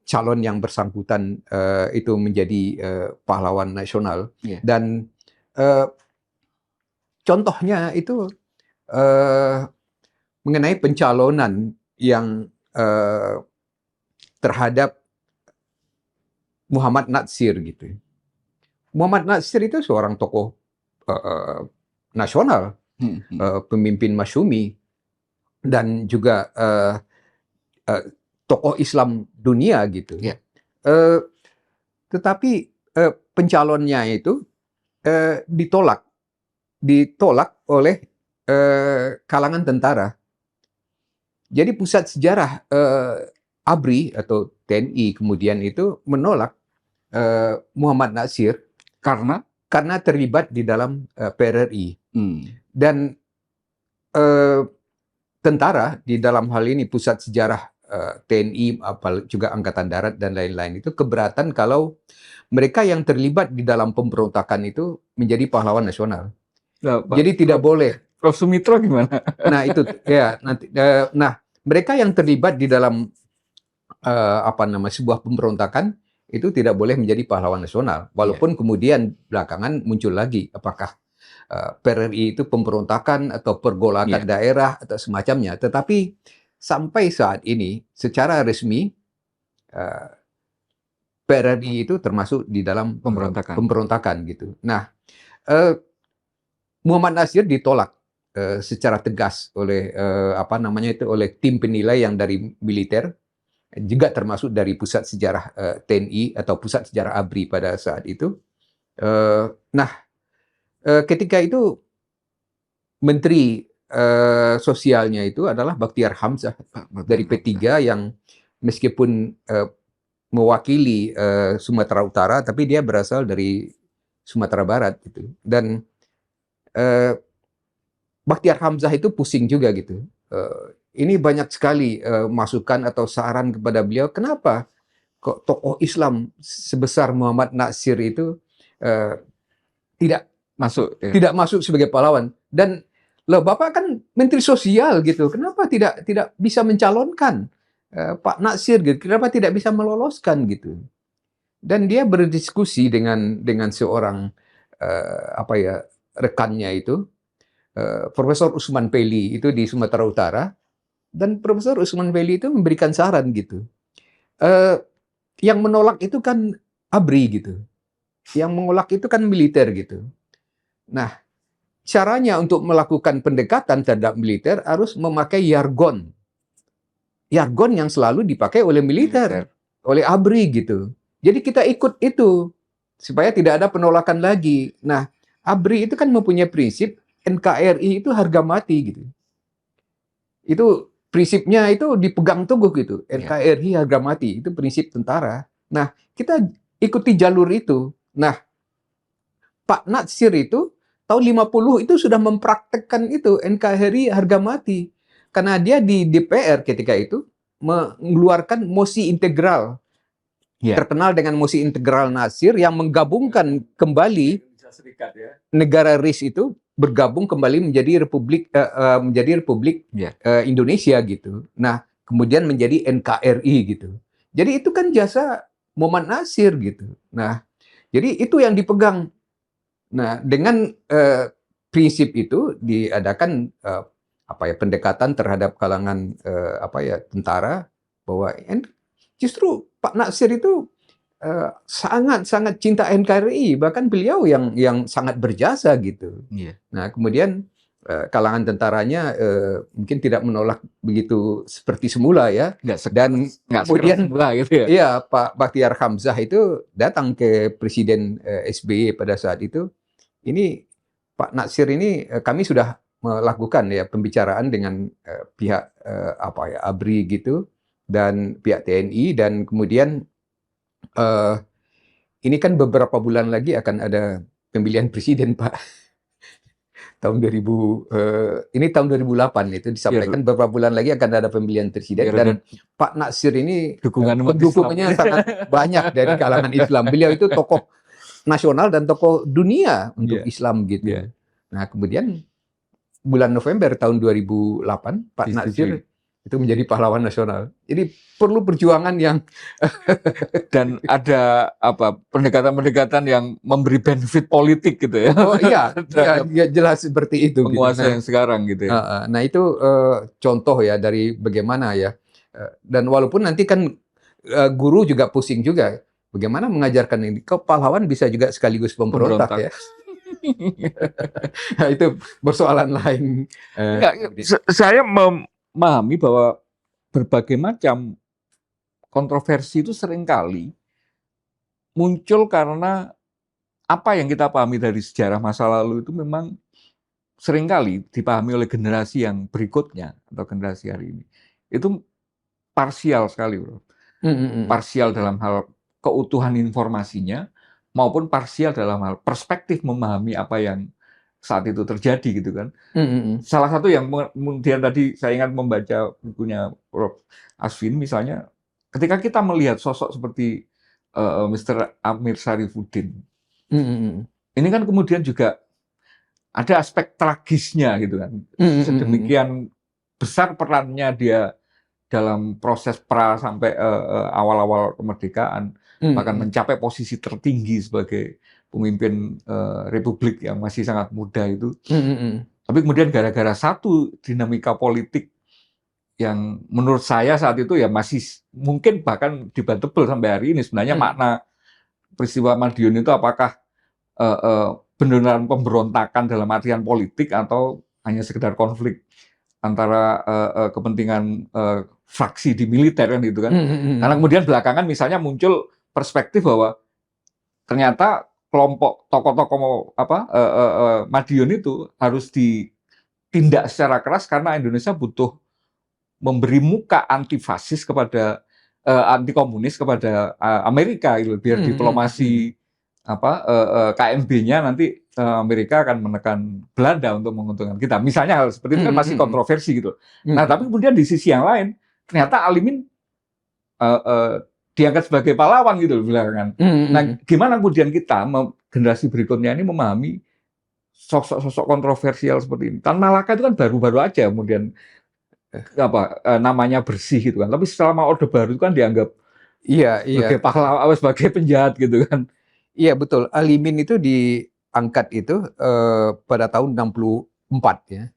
calon yang bersangkutan itu menjadi pahlawan nasional. Yeah. Dan contohnya itu mengenai pencalonan yang terhadap Muhammad Natsir gitu. Muhammad Natsir itu seorang tokoh nasional, pemimpin masyumi, dan juga tokoh Islam dunia gitu. Ya. Tetapi pencalonnya itu ditolak oleh kalangan tentara. Jadi pusat sejarah ABRI atau TNI kemudian itu menolak Muhammad Natsir karena terlibat di dalam PRRI. Dan tentara di dalam hal ini pusat sejarah TNI, juga Angkatan Darat dan lain-lain itu keberatan kalau mereka yang terlibat di dalam pemberontakan itu menjadi pahlawan nasional. Jadi tidak boleh. Prof. Sumitro gimana? Nah itu ya nanti. Nah mereka yang terlibat di dalam sebuah pemberontakan itu tidak boleh menjadi pahlawan nasional. Walaupun kemudian belakangan muncul lagi apakah PRRI itu pemberontakan atau pergolakan daerah atau semacamnya. Tetapi sampai saat ini secara resmi PRRI itu termasuk di dalam pemberontakan gitu. Nah, Muhammad Natsir ditolak secara tegas oleh oleh tim penilai yang dari militer, juga termasuk dari pusat sejarah TNI atau pusat sejarah ABRI pada saat itu. Ketika itu menteri sosialnya itu adalah Bakhtiar Hamzah dari P3 yang meskipun mewakili Sumatera Utara, tapi dia berasal dari Sumatera Barat gitu. Dan Bakhtiar Hamzah itu pusing juga gitu. Ini banyak sekali masukan atau saran kepada beliau, kenapa kok tokoh Islam sebesar Muhammad Natsir itu tidak masuk sebagai pahlawan. Dan loh, Bapak kan Menteri Sosial gitu, kenapa tidak bisa mencalonkan Pak Natsir gitu, kenapa tidak bisa meloloskan gitu. Dan dia berdiskusi dengan seorang rekannya itu, Profesor Usman Peli itu di Sumatera Utara. Dan Profesor Usman Peli itu memberikan saran gitu. Yang menolak itu kan ABRI gitu. Yang menolak itu kan militer gitu. Nah, caranya untuk melakukan pendekatan terhadap militer harus memakai jargon. Jargon yang selalu dipakai oleh militer, oleh ABRI gitu. Jadi kita ikut itu supaya tidak ada penolakan lagi. Nah, ABRI itu kan mempunyai prinsip NKRI itu harga mati gitu. Itu prinsipnya itu dipegang teguh gitu. NKRI harga mati, itu prinsip tentara. Nah, kita ikuti jalur itu. Nah, Pak Natsir itu tahun 50 itu sudah mempraktekkan itu NKRI harga mati. Karena dia di DPR ketika itu mengeluarkan mosi integral. Terkenal dengan mosi integral Natsir yang menggabungkan kembali negara RIS itu bergabung kembali menjadi Republik Indonesia gitu. Nah, kemudian menjadi NKRI gitu. Jadi itu kan jasa Muhammad Natsir gitu. Nah, jadi itu yang dipegang. Nah, dengan prinsip itu diadakan pendekatan terhadap kalangan tentara bahwa justru Pak Natsir itu sangat cinta NKRI, bahkan beliau yang sangat berjasa gitu. Nah, kemudian kalangan tentaranya mungkin tidak menolak begitu seperti semula ya. Dan kemudian gitu ya. Iya, Pak Bakhtiar Hamzah itu datang ke Presiden SBY pada saat itu. Ini Pak Natsir ini kami sudah melakukan ya pembicaraan dengan pihak ABRI gitu dan pihak TNI, dan kemudian ini kan beberapa bulan lagi akan ada pemilihan presiden, Pak. Tahun 2000, ini tahun 2008 itu disampaikan beberapa bulan lagi akan ada pemilihan presiden, dan Pak Natsir ini pendukungnya sangat banyak dari kalangan Islam. Beliau itu tokoh nasional dan tokoh dunia untuk Islam gitu. Nah, kemudian bulan November tahun 2008 Pak Natsir itu menjadi pahlawan nasional. Jadi perlu perjuangan yang Dan ada apa pendekatan-pendekatan yang memberi benefit politik gitu ya oh iya, terhadap ya jelas seperti itu gitu. penguasa yang sekarang gitu ya. Nah itu contoh ya dari bagaimana ya. Dan walaupun nanti kan guru juga pusing juga. Bagaimana mengajarkan ini? Kok pahlawan bisa juga sekaligus pemberontak Pemberontak. ya? Nah, itu persoalan lain. Enggak, saya memahami bahwa berbagai macam kontroversi itu seringkali muncul karena apa yang kita pahami dari sejarah masa lalu itu memang seringkali dipahami oleh generasi yang berikutnya atau generasi hari ini. Itu parsial sekali, bro. Parsial dalam hal keutuhan informasinya maupun parsial dalam hal perspektif memahami apa yang saat itu terjadi gitu kan. Salah satu yang kemudian tadi saya ingat membaca bukunya Prof. Asvin misalnya, ketika kita melihat sosok seperti Mr. Amir Syarifuddin, ini kan kemudian juga ada aspek tragisnya gitu kan. Sedemikian besar perannya dia dalam proses pra sampai awal-awal kemerdekaan, bahkan mencapai posisi tertinggi sebagai pemimpin republik yang masih sangat muda itu. Tapi kemudian gara-gara satu dinamika politik yang menurut saya saat itu ya masih mungkin bahkan debatable sampai hari ini sebenarnya makna peristiwa Madiun itu apakah benar-benar pemberontakan dalam artian politik atau hanya sekedar konflik antara kepentingan fraksi di militer kan gitu kan. Karena kemudian belakangan misalnya muncul perspektif bahwa ternyata kelompok tokoh-tokoh Madiun itu harus ditindak secara keras karena Indonesia butuh memberi muka antifasis kepada anti komunis kepada Amerika gitu, biar diplomasi KMB-nya nanti Amerika akan menekan Belanda untuk menguntungkan kita. Misalnya hal seperti itu kan masih kontroversi gitu. Nah, tapi kemudian di sisi yang lain ternyata Alimin diangkat sebagai pahlawan gitu belakangan. Nah, gimana kemudian kita generasi berikutnya ini memahami sosok-sosok kontroversial seperti ini? Tan Malaka itu kan baru-baru aja kemudian namanya bersih gitu kan. Tapi selama Orde Baru itu kan dianggap sebagai pahlawan, sebagai penjahat gitu kan. Iya betul. Alimin itu diangkat itu pada tahun 64 ya.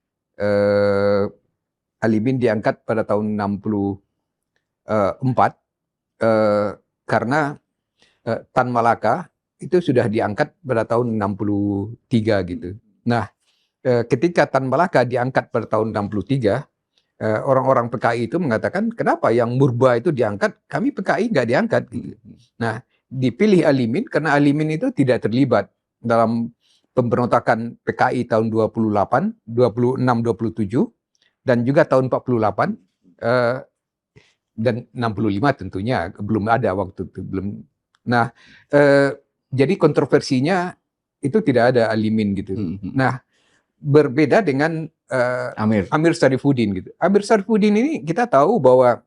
Alimin diangkat pada tahun 64 karena Tan Malaka itu sudah diangkat pada tahun 63 gitu. Nah, ketika Tan Malaka diangkat pada tahun 63, orang-orang PKI itu mengatakan, kenapa yang Murba itu diangkat, kami PKI nggak diangkat gitu. Nah, dipilih Alimin karena Alimin itu tidak terlibat dalam pemberontakan PKI tahun 28, 26, 27 dan juga tahun 48 dan 65 tentunya belum ada waktu itu belum. Nah, jadi kontroversinya itu tidak ada Alimin gitu. Nah, berbeda dengan Amir Syarifuddin gitu. Amir Syarifuddin ini kita tahu bahwa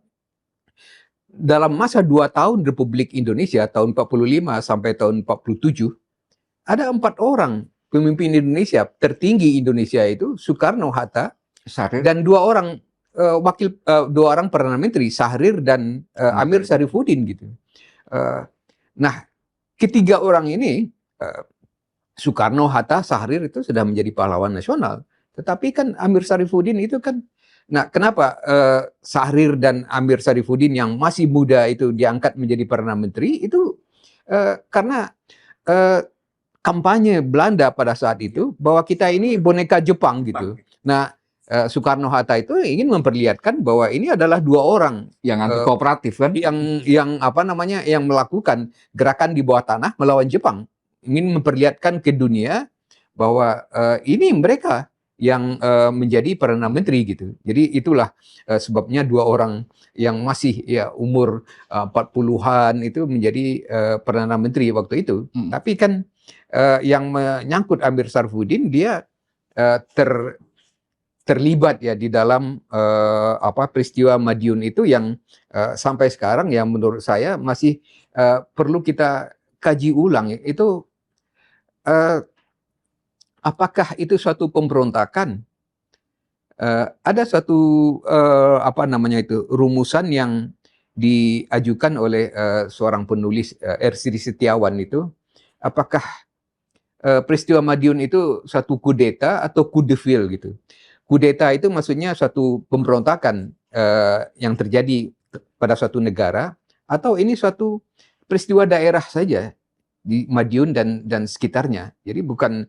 dalam masa 2 tahun Republik Indonesia tahun 45 sampai tahun 47 ada 4 orang pemimpin Indonesia tertinggi Indonesia itu Soekarno, Hatta, Syahrir, dan 2 orang dua orang perdana menteri Syahrir dan Amir Syarifuddin gitu. Nah, ketiga orang ini Soekarno, Hatta, Syahrir itu sudah menjadi pahlawan nasional. Tetapi kan Amir Syarifuddin itu kan, nah kenapa Syahrir dan Amir Syarifuddin yang masih muda itu diangkat menjadi perdana menteri itu karena kampanye Belanda pada saat itu bahwa kita ini boneka Jepang gitu. Nah, Soekarno, Hatta itu ingin memperlihatkan bahwa ini adalah 2 orang yang anti kooperatif kan, yang melakukan gerakan di bawah tanah melawan Jepang, ingin memperlihatkan ke dunia bahwa ini mereka yang menjadi perdana menteri gitu. Jadi itulah sebabnya 2 orang yang masih ya umur 40-an itu menjadi perdana menteri waktu itu. Tapi kan yang menyangkut Amir Syarifuddin dia terlibat ya di dalam peristiwa Madiun itu yang sampai sekarang ya menurut saya masih perlu kita kaji ulang. Itu apakah itu suatu pemberontakan ada suatu apa namanya itu rumusan yang diajukan oleh seorang penulis R.C. Setiawan itu, apakah peristiwa Madiun itu satu kudeta atau coup de fil gitu. Kudeta itu maksudnya suatu pemberontakan yang terjadi pada suatu negara, atau ini suatu peristiwa daerah saja di Madiun dan sekitarnya. Jadi bukan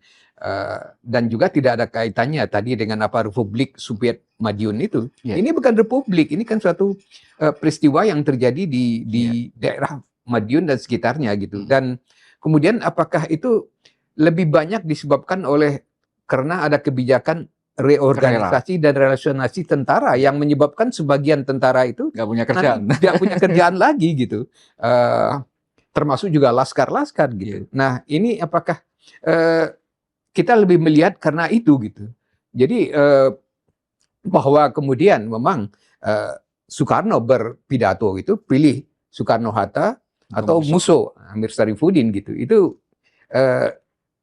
dan juga tidak ada kaitannya tadi dengan apa Republik Soviet Madiun itu. Ya. Ini bukan republik, ini kan suatu peristiwa yang terjadi di daerah Madiun dan sekitarnya gitu. Dan kemudian apakah itu lebih banyak disebabkan oleh karena ada kebijakan reorganisasi dan relasionasi tentara yang menyebabkan sebagian tentara itu nggak punya kerjaan, tidak punya kerjaan lagi gitu. Termasuk juga laskar-laskar gitu. Nah, ini apakah kita lebih melihat karena itu gitu. Jadi bahwa kemudian memang Soekarno berpidato itu pilih Soekarno-Hatta atau Musso Amir Syarifuddin gitu.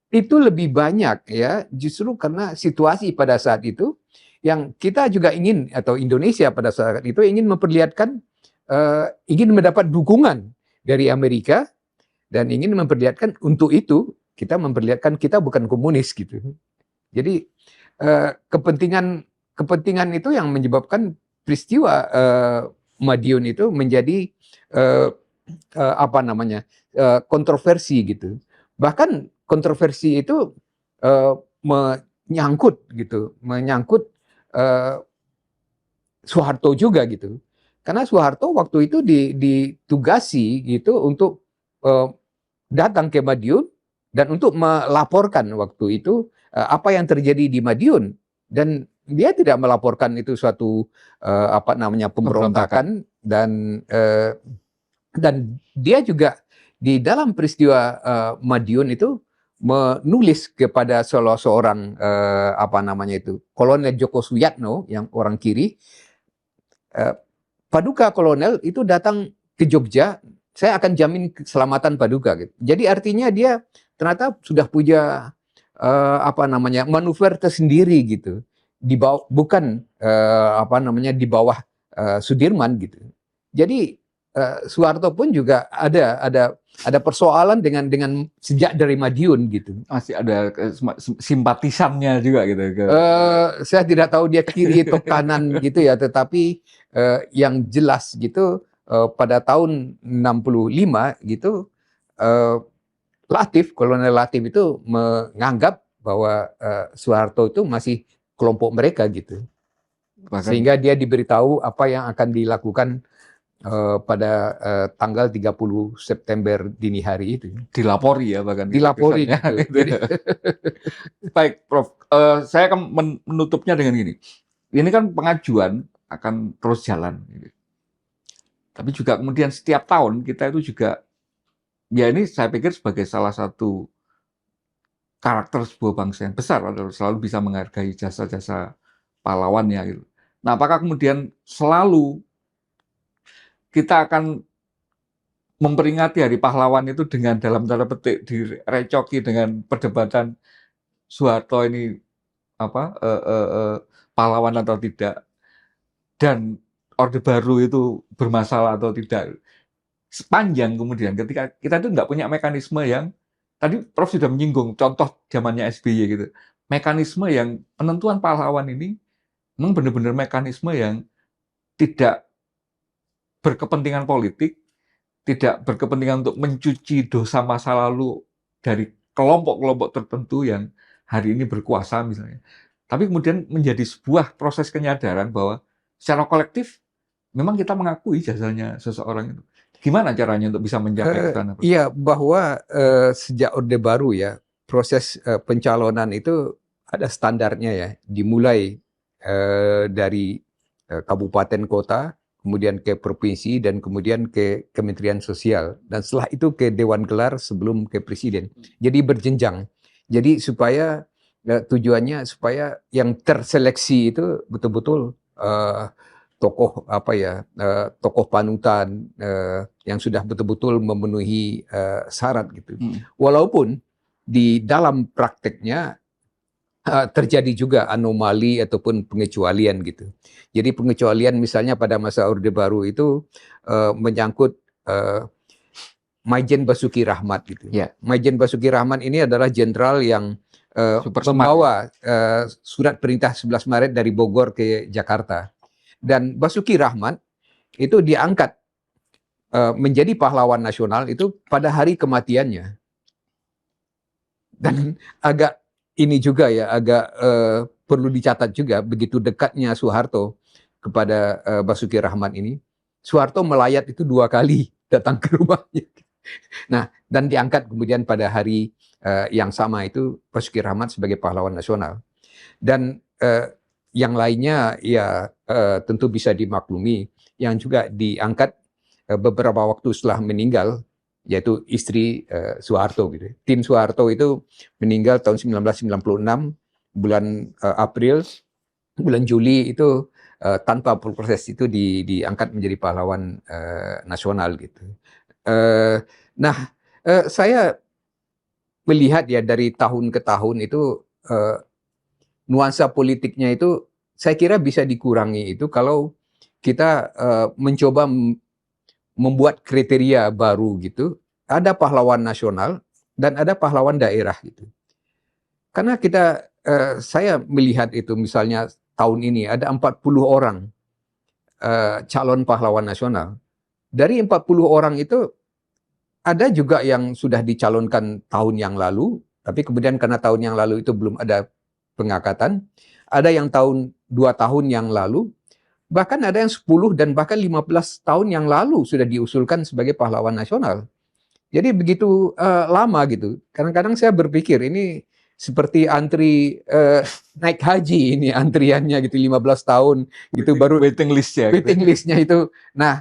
Itu lebih banyak ya justru karena situasi pada saat itu yang kita juga ingin atau Indonesia pada saat itu ingin memperlihatkan ingin mendapat dukungan dari Amerika dan ingin memperlihatkan untuk itu kita memperlihatkan kita bukan komunis gitu. Jadi kepentingan itu yang menyebabkan peristiwa Madiun itu menjadi apa namanya kontroversi gitu. Bahkan kontroversi itu menyangkut Soeharto juga gitu. Karena Soeharto waktu itu ditugasi gitu untuk datang ke Madiun dan untuk melaporkan waktu itu apa yang terjadi di Madiun, dan dia tidak melaporkan itu suatu apa namanya pemberontakan dan dia juga di dalam peristiwa Madiun itu menulis kepada salah seorang apa namanya itu Kolonel Joko Suyatno yang orang kiri, Paduka Kolonel itu datang ke Jogja, saya akan jamin keselamatan Paduka gitu. Jadi artinya dia ternyata sudah punya apa namanya manuver tersendiri gitu. Di bawah bukan apa namanya di bawah Sudirman gitu. Jadi Soeharto pun juga ada persoalan dengan sejak dari Madiun gitu. Masih ada simpatisannya juga gitu. Saya tidak tahu dia kiri atau kanan gitu ya, tetapi yang jelas gitu pada tahun 65 gitu Kolonel Latif itu menganggap bahwa Soeharto itu masih kelompok mereka gitu. Sehingga dia diberitahu apa yang akan dilakukan pada tanggal 30 September dini hari itu. Dilapori ya bahkan. Dilapori gitu. Baik, Prof. Saya akan menutupnya dengan gini. Ini kan pengajuan akan terus jalan. Tapi juga kemudian setiap tahun kita itu juga, ya ini saya pikir sebagai salah satu karakter sebuah bangsa yang besar adalah selalu bisa menghargai jasa-jasa pahlawannya. Gitu. Nah, apakah kemudian selalu kita akan memperingati Hari Pahlawan itu dengan dalam tanda petik direcoki dengan perdebatan Soeharto ini apa pahlawan atau tidak, dan Orde Baru itu bermasalah atau tidak, sepanjang kemudian ketika kita itu nggak punya mekanisme yang tadi Prof sudah menyinggung contoh zamannya SBY gitu, mekanisme yang penentuan pahlawan ini memang benar-benar mekanisme yang tidak berkepentingan politik, tidak berkepentingan untuk mencuci dosa masa lalu dari kelompok-kelompok tertentu yang hari ini berkuasa misalnya. Tapi kemudian menjadi sebuah proses kenyadaran bahwa secara kolektif memang kita mengakui jasanya seseorang itu. Gimana caranya untuk bisa mencapai ke sana? Iya, bahwa sejak Orde Baru ya, proses pencalonan itu ada standarnya ya. Dimulai dari kabupaten kota, kemudian ke provinsi, dan kemudian ke Kementerian Sosial. Dan setelah itu ke Dewan Gelar sebelum ke Presiden. Jadi berjenjang. Jadi supaya tujuannya supaya yang terseleksi itu betul-betul tokoh apa ya, tokoh panutan yang sudah betul-betul memenuhi syarat gitu. Walaupun di dalam prakteknya terjadi juga anomali ataupun pengecualian gitu. Jadi pengecualian misalnya pada masa Orde Baru itu menyangkut Maijen Basuki Rahmat gitu. Ya, Maijen Basuki Rahmat ini adalah jenderal yang super smart. membawa surat perintah 11 Maret dari Bogor ke Jakarta. Dan Basuki Rahmat itu diangkat menjadi pahlawan nasional itu pada hari kematiannya. Dan agak ini juga ya, agak perlu dicatat juga begitu dekatnya Soeharto kepada Basuki Rahmat ini. Soeharto melayat itu 2 kali datang ke rumahnya. Nah, dan diangkat kemudian pada hari yang sama itu Basuki Rahmat sebagai pahlawan nasional. Dan yang lainnya ya tentu bisa dimaklumi, yang juga diangkat beberapa waktu setelah meninggal, yaitu istri Soeharto gitu. Tin Soeharto itu meninggal tahun 1996 bulan April, bulan Juli itu tanpa proses itu diangkat menjadi pahlawan nasional gitu. Nah, saya melihat ya dari tahun ke tahun itu nuansa politiknya itu saya kira bisa dikurangi itu kalau kita mencoba membuat kriteria baru gitu. Ada pahlawan nasional dan ada pahlawan daerah gitu. Karena saya melihat itu misalnya tahun ini ada 40 orang calon pahlawan nasional. Dari 40 orang itu ada juga yang sudah dicalonkan tahun yang lalu, tapi kemudian karena tahun yang lalu itu belum ada pengangkatan. Ada yang 2 tahun yang lalu, bahkan ada yang 10 dan bahkan 15 tahun yang lalu sudah diusulkan sebagai pahlawan nasional. Jadi begitu lama gitu. Kadang-kadang saya berpikir ini seperti antri naik haji ini antriannya gitu 15 tahun gitu baru waiting list-nya. waiting listnya itu. Nah,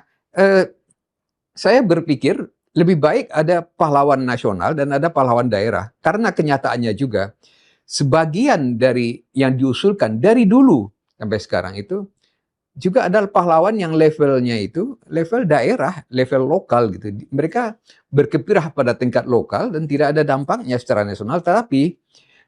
saya berpikir lebih baik ada pahlawan nasional dan ada pahlawan daerah. Karena kenyataannya juga sebagian dari yang diusulkan dari dulu sampai sekarang itu juga adalah pahlawan yang levelnya itu level daerah, level lokal gitu. Mereka berkiprah pada tingkat lokal dan tidak ada dampaknya secara nasional, tetapi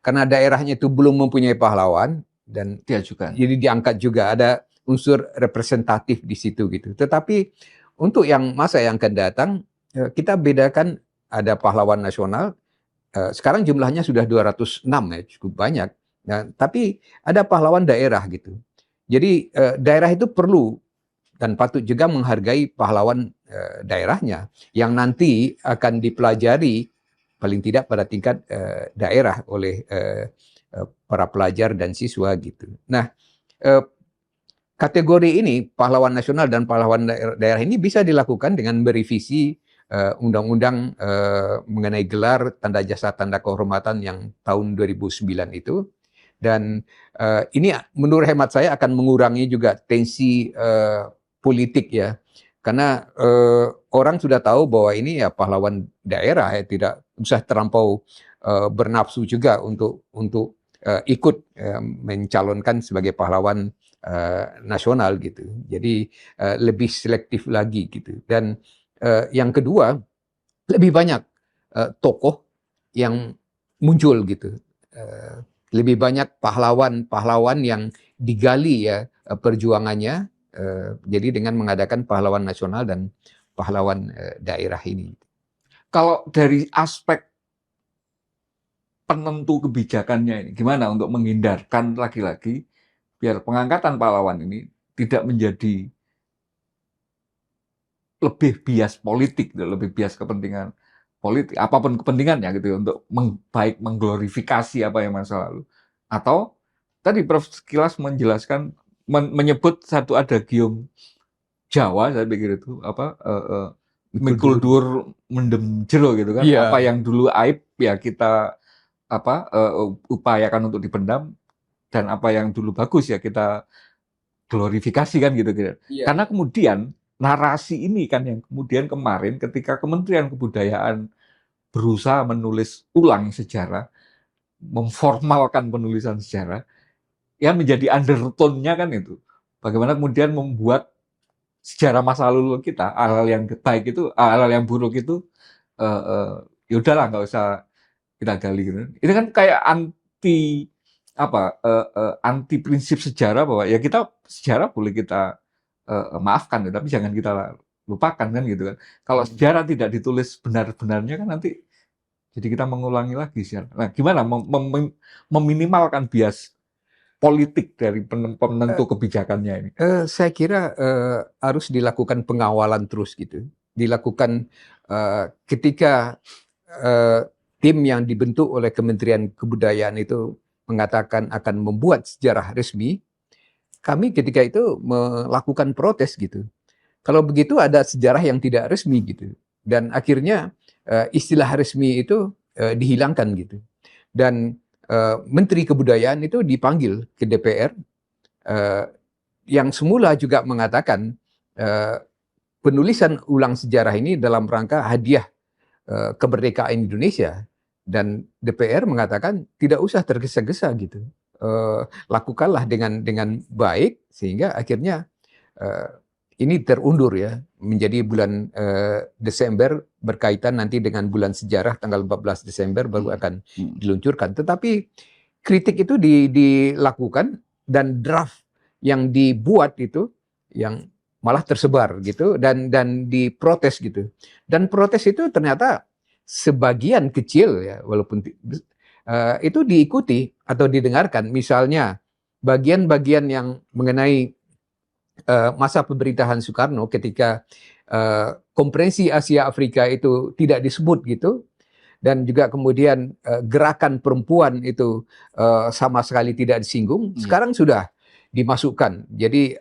karena daerahnya itu belum mempunyai pahlawan dan Diajukan. jadi diangkat juga ada unsur representatif di situ gitu. Tetapi untuk yang masa yang akan datang kita bedakan ada pahlawan nasional. Sekarang jumlahnya sudah 206 ya, cukup banyak. Nah, tapi ada pahlawan daerah gitu. Jadi daerah itu perlu dan patut juga menghargai pahlawan daerahnya yang nanti akan dipelajari paling tidak pada tingkat daerah oleh para pelajar dan siswa gitu. Nah, kategori ini pahlawan nasional dan pahlawan daerah ini bisa dilakukan dengan merevisi undang-undang mengenai gelar tanda jasa tanda kehormatan yang tahun 2009 itu. Dan ini menurut hemat saya akan mengurangi juga tensi politik ya. Karena orang sudah tahu bahwa ini ya pahlawan daerah ya, tidak usah terlampau bernafsu juga untuk ikut mencalonkan sebagai pahlawan nasional gitu. Jadi lebih selektif lagi gitu. Dan yang kedua, lebih banyak tokoh yang muncul gitu. Lebih banyak pahlawan-pahlawan yang digali ya perjuangannya. Jadi dengan mengadakan pahlawan nasional dan pahlawan daerah ini. Kalau dari aspek penentu kebijakannya ini, gimana untuk menghindarkan lagi-lagi biar pengangkatan pahlawan ini tidak menjadi lebih bias politik, lebih bias kepentingan politik, apapun kepentingannya gitu ya, untuk baik mengglorifikasi apa yang masa lalu. Atau tadi Prof. Sekilas menjelaskan, menyebut satu adagium Jawa, saya pikir itu apa, mikul dur mendem jero gitu kan. Yeah. Apa yang dulu aib ya kita upayakan untuk dipendam, dan apa yang dulu bagus ya kita glorifikasi kan gitu. Yeah. Karena kemudian narasi ini kan yang kemudian kemarin ketika Kementerian Kebudayaan berusaha menulis ulang sejarah, memformalkan penulisan sejarah, ya menjadi undertone-nya kan itu. Bagaimana kemudian membuat sejarah masa lalu kita, hal-hal yang baik itu, hal-hal yang buruk itu, ya udahlah nggak usah kita gali gitu. Ini kan kayak anti anti prinsip sejarah bahwa ya kita sejarah boleh kita maafkan, tapi jangan kita lupakan kan gitu kan. Kalau sejarah tidak ditulis benar-benarnya kan nanti jadi kita mengulangi lagi sejarah. Nah, gimana meminimalkan bias politik dari penentu kebijakannya ini? Saya kira harus dilakukan pengawalan terus gitu. Dilakukan ketika tim yang dibentuk oleh Kementerian Kebudayaan itu mengatakan akan membuat sejarah resmi, kami ketika itu melakukan protes gitu. Kalau begitu ada sejarah yang tidak resmi gitu. Dan akhirnya istilah resmi itu dihilangkan gitu. Dan Menteri Kebudayaan itu dipanggil ke DPR yang semula juga mengatakan penulisan ulang sejarah ini dalam rangka hadiah kemerdekaan Indonesia. Dan DPR mengatakan tidak usah tergesa-gesa gitu. Lakukanlah dengan baik sehingga akhirnya ini terundur ya menjadi bulan Desember berkaitan nanti dengan bulan sejarah tanggal 14 Desember baru akan diluncurkan. Tetapi kritik itu dilakukan dan draft yang dibuat itu yang malah tersebar gitu dan diprotes gitu. Dan protes itu ternyata sebagian kecil ya walaupun itu diikuti atau didengarkan. Misalnya bagian-bagian yang mengenai masa pemerintahan Soekarno ketika Konferensi Asia Afrika itu tidak disebut gitu, dan juga kemudian gerakan perempuan itu sama sekali tidak disinggung, sekarang sudah dimasukkan. Jadi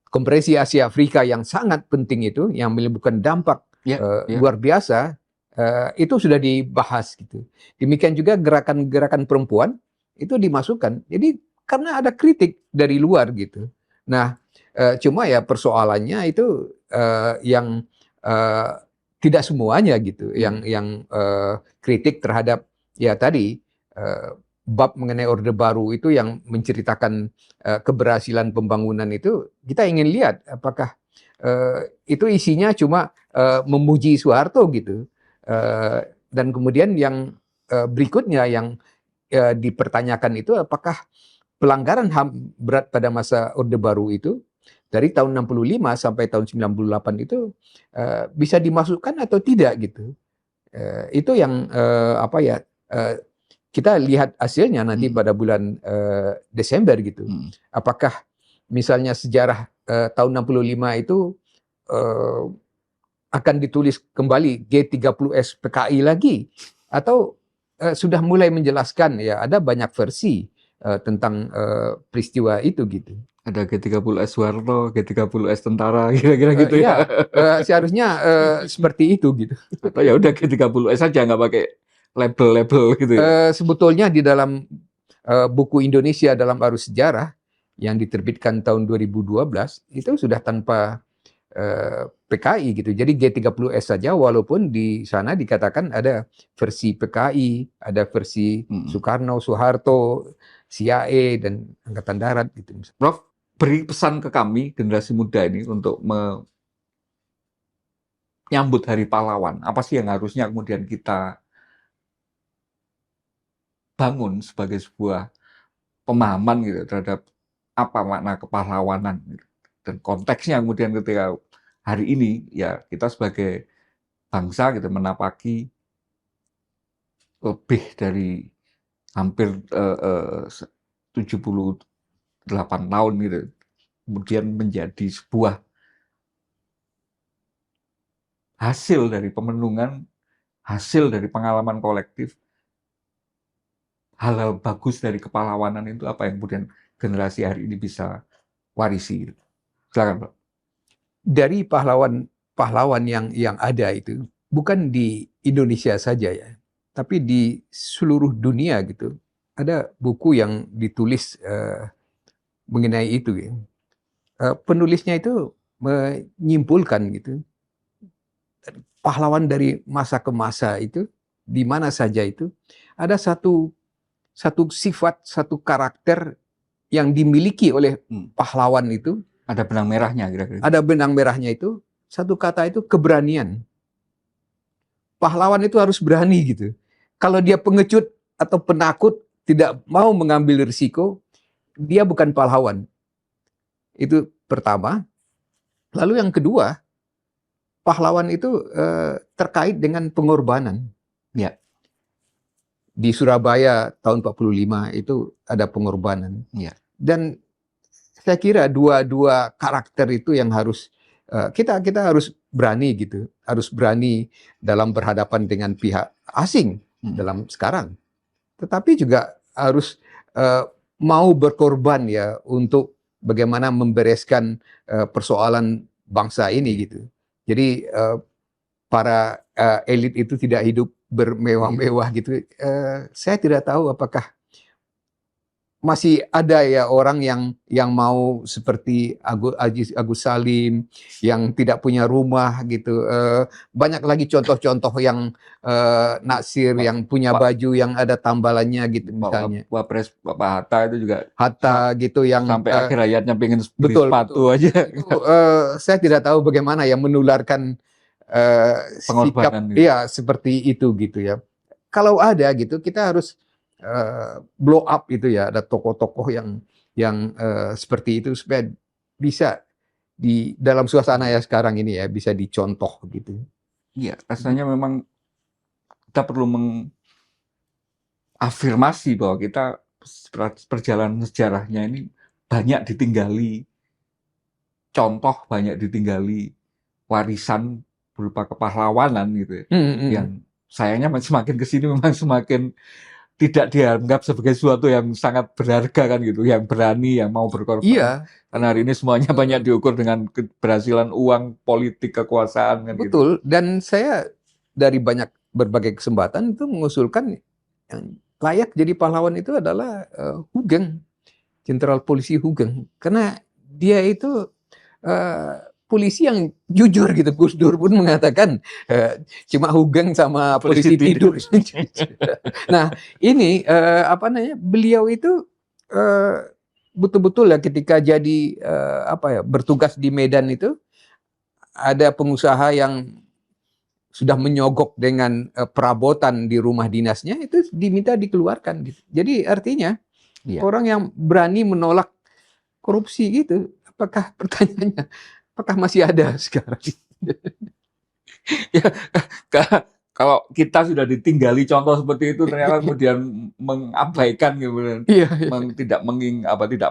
Konferensi Asia Afrika yang sangat penting itu, yang menimbulkan dampak luar biasa, itu sudah dibahas gitu. Demikian juga gerakan-gerakan perempuan itu dimasukkan. Jadi karena ada kritik dari luar gitu. Nah, cuma ya persoalannya itu yang tidak semuanya gitu, yang kritik terhadap ya tadi bab mengenai Orde Baru itu yang menceritakan keberhasilan pembangunan itu, kita ingin lihat apakah itu isinya cuma memuji Soeharto gitu. Dan kemudian yang berikutnya yang dipertanyakan itu apakah pelanggaran HAM berat pada masa Orde Baru itu dari tahun 65 sampai tahun 98 itu bisa dimasukkan atau tidak gitu. Itu yang kita lihat hasilnya nanti pada bulan Desember gitu. Apakah misalnya sejarah tahun 65 itu akan ditulis kembali G30S PKI lagi atau sudah mulai menjelaskan ya ada banyak versi tentang peristiwa itu gitu. Ada G30S Soeharto, G30S tentara, kira-kira gitu ya. Seharusnya seperti itu gitu. Atau ya udah G30S saja nggak pakai label-label gitu ya. Sebetulnya di dalam buku Indonesia dalam Arus Sejarah yang diterbitkan tahun 2012 itu sudah tanpa PKI gitu. Jadi G30S saja walaupun di sana dikatakan ada versi PKI, ada versi Soekarno, Soeharto, CIA dan Angkatan Darat gitu. Prof, beri pesan ke kami generasi muda ini untuk menyambut Hari Pahlawan. Apa sih yang harusnya kemudian kita bangun sebagai sebuah pemahaman gitu terhadap apa makna kepahlawanan gitu. Dan konteksnya kemudian ketika hari ini ya kita sebagai bangsa gitu menapaki lebih dari hampir 78 tahun gitu kemudian menjadi sebuah hasil dari pemenungan, hasil dari pengalaman kolektif, hal-hal bagus dari kepahlawanan itu apa yang kemudian generasi hari ini bisa warisi. Silakan, Pak. Dari pahlawan yang ada itu bukan di Indonesia saja ya, tapi di seluruh dunia gitu. Ada buku yang ditulis mengenai itu ya. Penulisnya itu menyimpulkan gitu. Pahlawan dari masa ke masa itu di mana saja itu ada satu sifat, satu karakter yang dimiliki oleh pahlawan itu. Ada benang merahnya kira-kira. Ada benang merahnya itu, satu kata itu keberanian. Pahlawan itu harus berani gitu. Kalau dia pengecut atau penakut, tidak mau mengambil risiko, dia bukan pahlawan. Itu pertama. Lalu yang kedua, pahlawan itu terkait dengan pengorbanan. Ya. Di Surabaya tahun 45 itu ada pengorbanan. Ya. Dan saya kira dua karakter itu yang harus kita harus berani gitu, harus berani dalam berhadapan dengan pihak asing dalam sekarang. Tetapi juga harus mau berkorban ya untuk bagaimana membereskan persoalan bangsa ini gitu. Jadi para elit itu tidak hidup bermewah-mewah gitu. Saya tidak tahu apakah masih ada ya orang yang mau seperti Agus Salim yang tidak punya rumah gitu. Banyak lagi contoh-contoh yang naksir yang punya baju yang ada tambalannya gitu misalnya. Wapres Pak Hatta itu juga Hatta gitu yang sampai akhir hayatnya pengen beli betul, sepatu aja. Saya tidak tahu bagaimana yang menularkan sikap Pengorbanan gitu. iya seperti itu gitu ya. Kalau ada gitu kita harus blow up itu ya, ada tokoh-tokoh yang seperti itu supaya bisa di dalam suasana ya sekarang ini ya bisa dicontoh gitu. Iya, rasanya memang kita perlu mengafirmasi bahwa kita perjalanan sejarahnya ini banyak ditinggali contoh, banyak ditinggali warisan berupa kepahlawanan gitu ya. Yang sayangnya semakin kesini memang semakin tidak dianggap sebagai sesuatu yang sangat berharga kan gitu, yang berani, yang mau berkorban. Iya. Karena hari ini semuanya banyak diukur dengan keberhasilan uang, politik, kekuasaan kan gitu. Betul. Dan saya dari berbagai kesempatan itu mengusulkan yang layak jadi pahlawan itu adalah Hugeng, Jenderal Polisi Hugeng, karena dia itu polisi yang jujur gitu. Gus Dur pun mengatakan cuma Hugeng sama polisi tidur. Nah ini beliau itu betul-betul ya ketika jadi bertugas di Medan itu ada pengusaha yang sudah menyogok dengan perabotan di rumah dinasnya itu diminta dikeluarkan gitu. Jadi artinya orang yang berani menolak korupsi gitu, pertanyaannya apakah masih ada sekarang? Ya, kalau kita sudah ditinggali contoh seperti itu ternyata kemudian mengabaikan kemudian tidak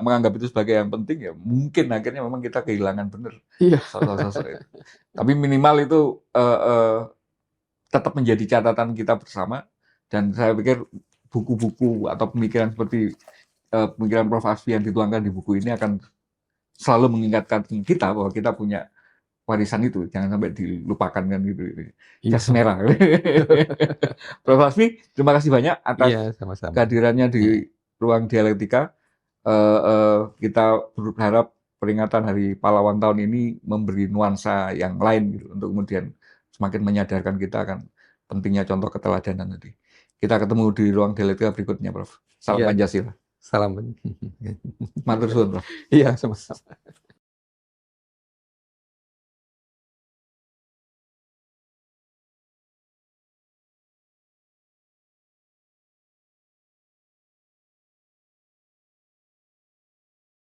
menganggap itu sebagai yang penting, ya mungkin akhirnya memang kita kehilangan benar sosok-sosok itu. Tapi minimal itu tetap menjadi catatan kita bersama, dan saya pikir buku-buku atau pemikiran seperti pemikiran Prof. Hasbi yang dituangkan di buku ini akan selalu mengingatkan kita bahwa kita punya warisan itu, jangan sampai dilupakan kan gitu. Jas merah. Prof. Hasbi, terima kasih banyak atas kehadirannya di Ruang Dialektika. Kita berharap peringatan Hari Pahlawan tahun ini memberi nuansa yang lain gitu, untuk kemudian semakin menyadarkan kita akan pentingnya contoh keteladanan tadi. Kita ketemu di Ruang Dialektika berikutnya, Prof. Salam Pancasila. Salam. Matur suwun, Prof. Iya, sama-sama.